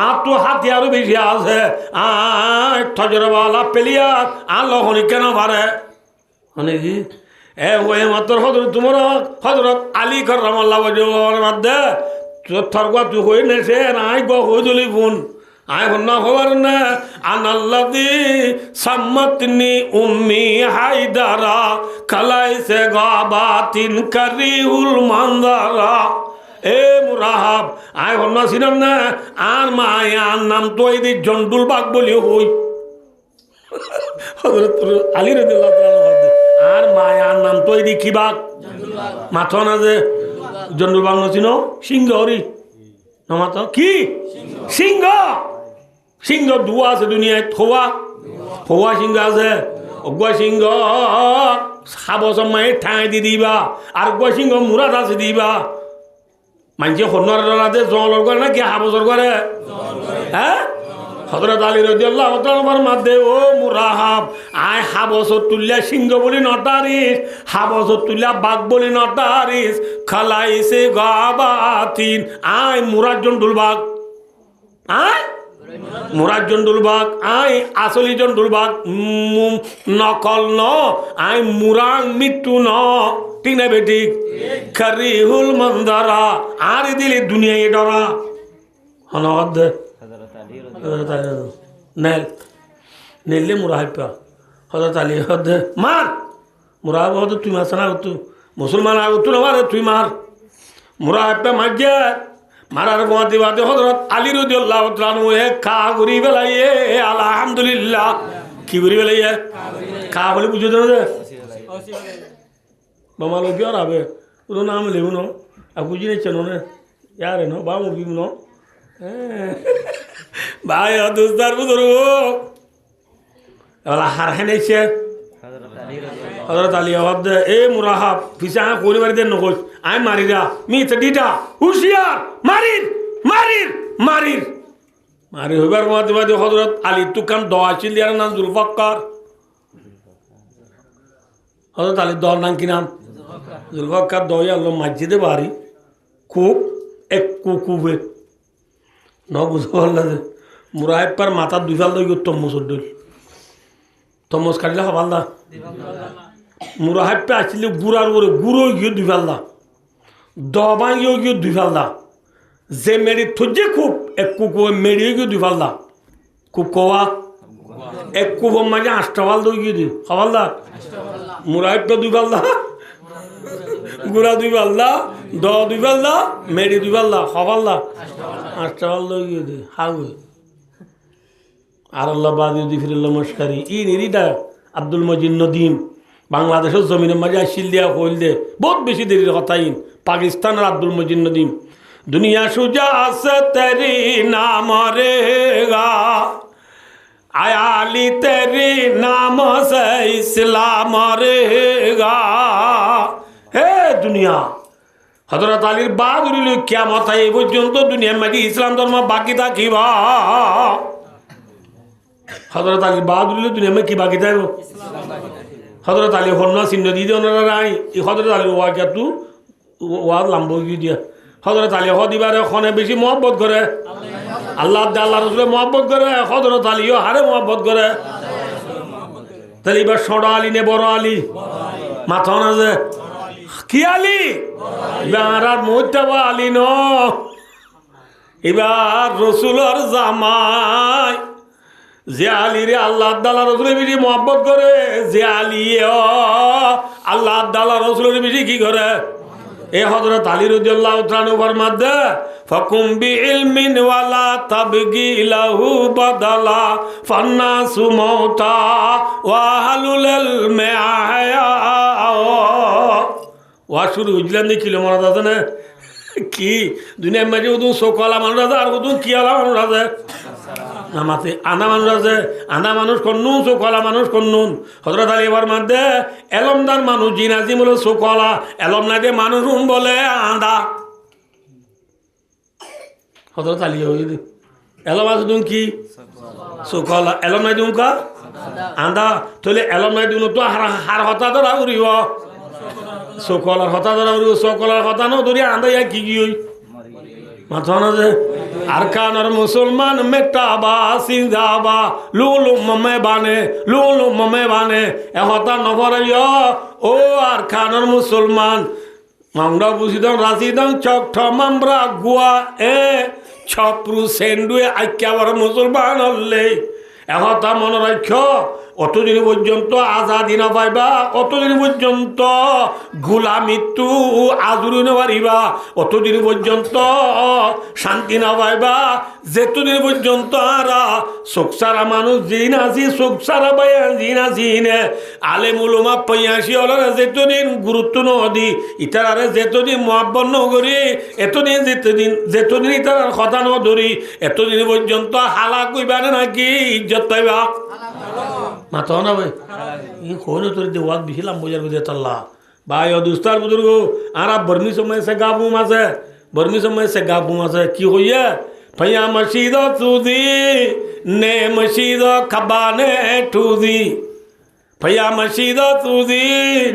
আর তো হাতিয়ারও বেশি আছে আর ঠজরওয়ালা প্লেয়ার আর লহনি কেন পারে অনেকি ওই মাত্র হজরত তোমার হজরত আলী কাররামাল্লাহু ওয়াজহুর মধ্যে থরগা তুই হই নেছে নাই গো হজলি ফোন আয় হন্না হওয়ার না আনাল্লাযী সাম্মাতনি উম্মি হায়দারা কালাইসে গাবাতিন কারিহুল মানজারা এ মুরাহাব আয় হন্না ছিলাম না আর মায়ার নাম তো এই জন্ডুল বাগ বলি হই হযরত আলী রাদিয়াল্লাহু তাআলা আর মায়ার নাম তো এই কি বাগ মাথা না যে জন্ডুল বাগ নছিল সিংহ হরি না মাথা কি সিংহ সিংহ দুয়া আছে দুনিয়ায় খোয়া সিংহ আছে অগুয়া সিংহ সাবস মায়ের ঠাঁই দি দিবা আর অগুয়া সিংহ মুরাদ আছে দিবা মানুষে হন্যর ডলাতে জলর করে না কি হাবসর করে হ্যাঁ হযরত আলী রাদিয়াল্লাহু তাআলার মধ্যে ও মুরাহাব আয় হাবসর তুল্লা সিংহ বলি নটারিস হাবসর তুল্লা বাঘ বলি নটারিস খালাইছে গাবাতিন আয় মুরাদ জন্ডুল বাঘ আয় মুরাদ জন্ডুল বাঘ আয় আসলি জন্ডুল বাঘ নকল ন আয় মুরাং মৃত্যু ন ঠিক না বেঠিক কারিহুল মানজারা আর দিলে দুনিয়ায় ডরা হনদ নেল নেলে মুরাহাব হযরত আলী হদ মার মুরাহাব হদ তুই মাছ না তু মুসলমান আগ তু না মারে তুই মার মুরাহাব মাঝে মারার গোয়াতে বাদে হযরত আলী রাদিয়াল্লাহু তাআলা আনহু খা ঘুরি বেলাইয়ে আলহামদুলিল্লাহ কি ঘুরি বেলাইয়ে খা বলে বুঝে দে মামা লোক আর আবে পুরো নাম লেবু নো আর বুঝি নেই চেনো না यार नो बा मुबी नो भाई दोस्तार बुजुर्ग वाला हार है नहीं से হযরত আলী আওয়াজ দে এ মুরাহাব পিছে আ কোলি মারি দেন নকল আই মারিরা মি তে ডিটা হুশিয়ার মারির মারির মারির মারি হইবার মধ্যে মধ্যে হযরত আলী তুকান দোয়া ছিল ইয়ার নাম জুলফাকার হযরত আলী দর নাম কি নাম জুলফাকার দয়া আল্লাহ মসজিদে বাড়ি খুব এক কুকুবে ন বুঝতে পারলে যে মুরাহেব পার মাথা দুই ফাল দই তম্মস উদ্দল তম্মস কাটলে হবাল দা মুরাহেব পে আসলে গুড়ার করে গুঁড়ো গিয়ে দুই ফাল দা দবা গিয়ে দুই ফাল দা যে মেরি থুজে খুব এক কুকু মেরিয়ে গিয়ে দুই ফাল দা খুব কোয়া এক কুকুর মাঝে 8টা ফাল দই গিয়ে দি হবাল দা মুরাহেব পে দুই ফাল দা গুড়া দুই ফাল দা দ দুই ফাল দা মেরি দুই ফাল দা হবাল দা 8টা ফাল দই গিয়ে দি হাউ আর আল্লাহ বাদি ফিরুল্লাহ মশকারি ই নিরিটা আব্দুল মজিদ নদীম বাংলাদেশের জমিনের মাঝে আসিল দিয়া হইল দে বহুত বেশি দেরির কথা ইন পাকিস্তানের আব্দুল মজিদ নদীম দুনিয়া সুজা আছে তেরি নাম রেগা আয়ালি তেরি নাম সে ইসলাম রেগা হে দুনিয়া হযরত আলীর বাদ উড়িল কিয়ামত এই পর্যন্ত দুনিয়ার মাঝে ইসলাম ধর্ম বাকি থাকিবা হযরত আলী বাহাদুর দুনিয়া में কি বাকি থাকবো হযরত আলী হন্না চিহ্ন দিয়ে দিয়ে ওনারা নাই এই হযরত আলীর ওয়াকিয়া তু ওয়াজ লাম্ব গিয়ে দিয়া হযরত আলী হদিবারে খনে বেশি মহব্বত করে আল্লাহ আল্লাহ রসুলের মহব্বত করে হযরত আলীও হারে মহব্বত করে তাহলে এবার ছোট আলী নে বড় আলী মাথা না যে কি আলী এবার আর মোহতাবা আলী ন এবার রসুলের জামাই যে আলী রে আল্লাহ আল্লাহ রসুলের বেশি মহব্বত করে যে আলী আল্লাহ আল্লাহ রসুলের বেশি কি করে এ হযরত আলী রাদিয়াল্লাহু তাআলা ফরমাতে ফাকুম বিইলমিন ওয়ালা তাবগি লাহু বাদালা ফান্নাসু মাউতা ওয়া আহলুল ইলমি আহয়া ওয়া শুরু হইলেন দেখিল মনে আছে না কি দুনিয়ার মাঝে উদু সকলা মানুষ আছে আর উদু কি আলা মানুষ আছে নামাতে আনা মানুষ আছে আনা মানুষ কন্নুন চোখলা মানুষ কন্নুন হযরত আলী এবার মধ্যে এলমদার মানুষ জিনাজি বলে চোখলা এলম নাই দিয়ে মানুষ বলে আন্দা হযরত আলী হইল এলম আছে তুমি কি চোখলা এলম নাই দিম কা আন্দা তাহলে এলম নাই দিম তো হার হতা ধরা উড়িব চোখলার হতা ধরা উড়িব চোখলার হতা ন ধরি আন্দা ইয়া কি কি হই মাথা না যে আরকানের মুসলমান মেটাবা সিন্দাবা লুলু মমে বানে এহতা নভরাইয় ও আরকানের মুসলমান মামরা বুঝিদাম রাজিদাম চক ঠমামরা গুয়া এ ছপ্রু সেন্ডুয়ে আইক্যাবার মুসলমান হলে এহতা মনে রাখ অতদিন পর্যন্ত আজাদি না পাইবা অতদিন পর্যন্ত গোলামিত্তু আজুরি না পারিবা অতদিন পর্যন্ত শান্তি না পাইবা যেতদিন পর্যন্ত আরা চোখসারা মানুষ জিন আছি চোখসারা পাইয়া জিন আছিনে আলে মুলুমা পঁয়াশি হলারে যেতদিন গুরুত্ব নদি ইতারে যেতদিন মহাব্বন নগরী এতদিন যেতদিন ইতার কথা নধরি এতদিন পর্যন্ত হালা কইবানে নাকি ইজ্জত পাইবা মাথা না ভাই ই কোন তোর দেওয়াত দিছিলাম বোঝার বুঝে তাল্লা ভাই ও দুস্তার বুজুর্গ আর বর্মি সময় সে গাবুম আছে বর্মি সময় সে গাবুম আছে কি হইয়া भैया मशीद तुदी ने मशीद खबाने ठूदी भैया मशीद तुदी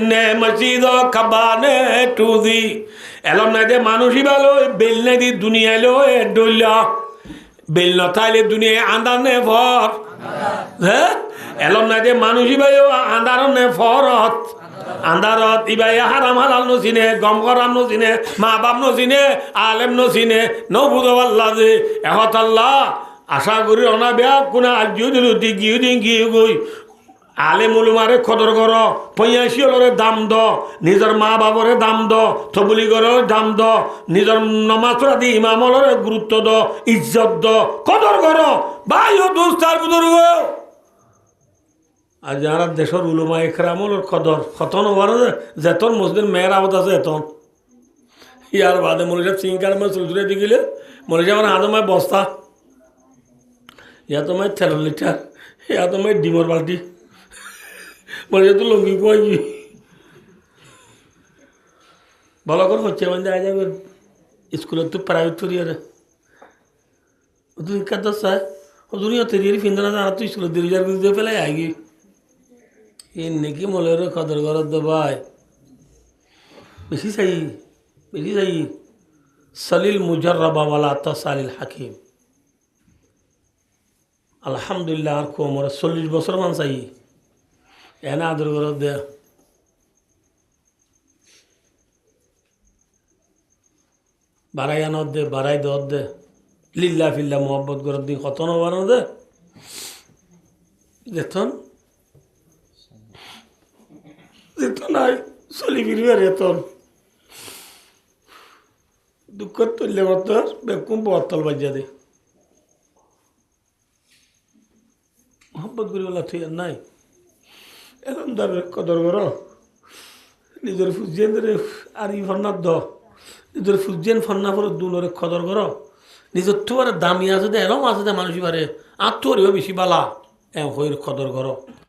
ने मशीद खबाने ठूदी एलम ना दे मानुषी बालो बेल ने दी दुनिया लो ए डोला बेल न थाले दुनिया आंदा ने भर है एलम ना दे मानुषी बालो आंदा ने फरत আন্দারত ইবাই হারাম হালাল নসিনে গম করাম নসিনে মা বাপ নসিনে আলেম নসিনে নবুদ আল্লাহ যে এহত আল্লাহ আশা করি অনা বেয়া কোনা আজিও দিল গিয়ে দিন গিয়ে গই আলেম উলুমারে খদর কর পঁয়াশি হলরে দাম দ নিজের মা বাবরে দাম দ থবুলি করে দাম দ নিজের নমাজরা দি ইমাম হলরে গুরুত্ব দ ইজ্জত দ কদর কর ভাই ও দোস্তার বুজুর্গ আর যারা দেশের উলুমা একরামুল কদর খতন হওয়ার যেতন মসজিদের মেয়ের আবদ আছে এতন ইয়ার বাদে মনে সাহেব সিংকার মানে চুলচুলে দিয়ে গেলে মনে সাহেব আমার হাতে মায় বস্তা ইয়া তো মায় 13 লিটার ইয়া তো মায় ডিমর বালতি বলে তো লঙ্গি কই ভালো করে হচ্ছে মানে দেখা যাবে স্কুলের তো প্রাইভেট পড়িয়ে তুই কাদ চায় দুনিয়া তেরি ফিন্দনা জানা তুই স্কুলের দেরি যার দিয়ে ফেলে আগে এই নাকি মলের কদর গরত দে ভাই বেশি চাই সলিল মুজাররাবা ওয়ালা তাসালিল হাকিম আলহামদুলিল্লাহ আর কো আমার 40 বছর মান চাই এনা আদর গরত দে বাড়াই আনত দে বাড়াই দত দে লিল্লা ফিল্লা মোহাব্বত গরত দি কত না বাড়ানো দে যেতন নাই চলি ফিরবে রেতন দুঃখ তুললে মাত্র বেকুম বতল বাজিয়া দে মোহাম্মত করি বলা ঠিক নাই এখন দাবে কদর কর নিজের ফুজিয়েন আর ই ফন্নার দ নিজের ফুজিয়েন ফন্না পরে দুলরে কদর কর নিজের তো দামি আছে দে এরম আছে দে মানুষ বারে আর তোর বেশি বালা হইর কদর কর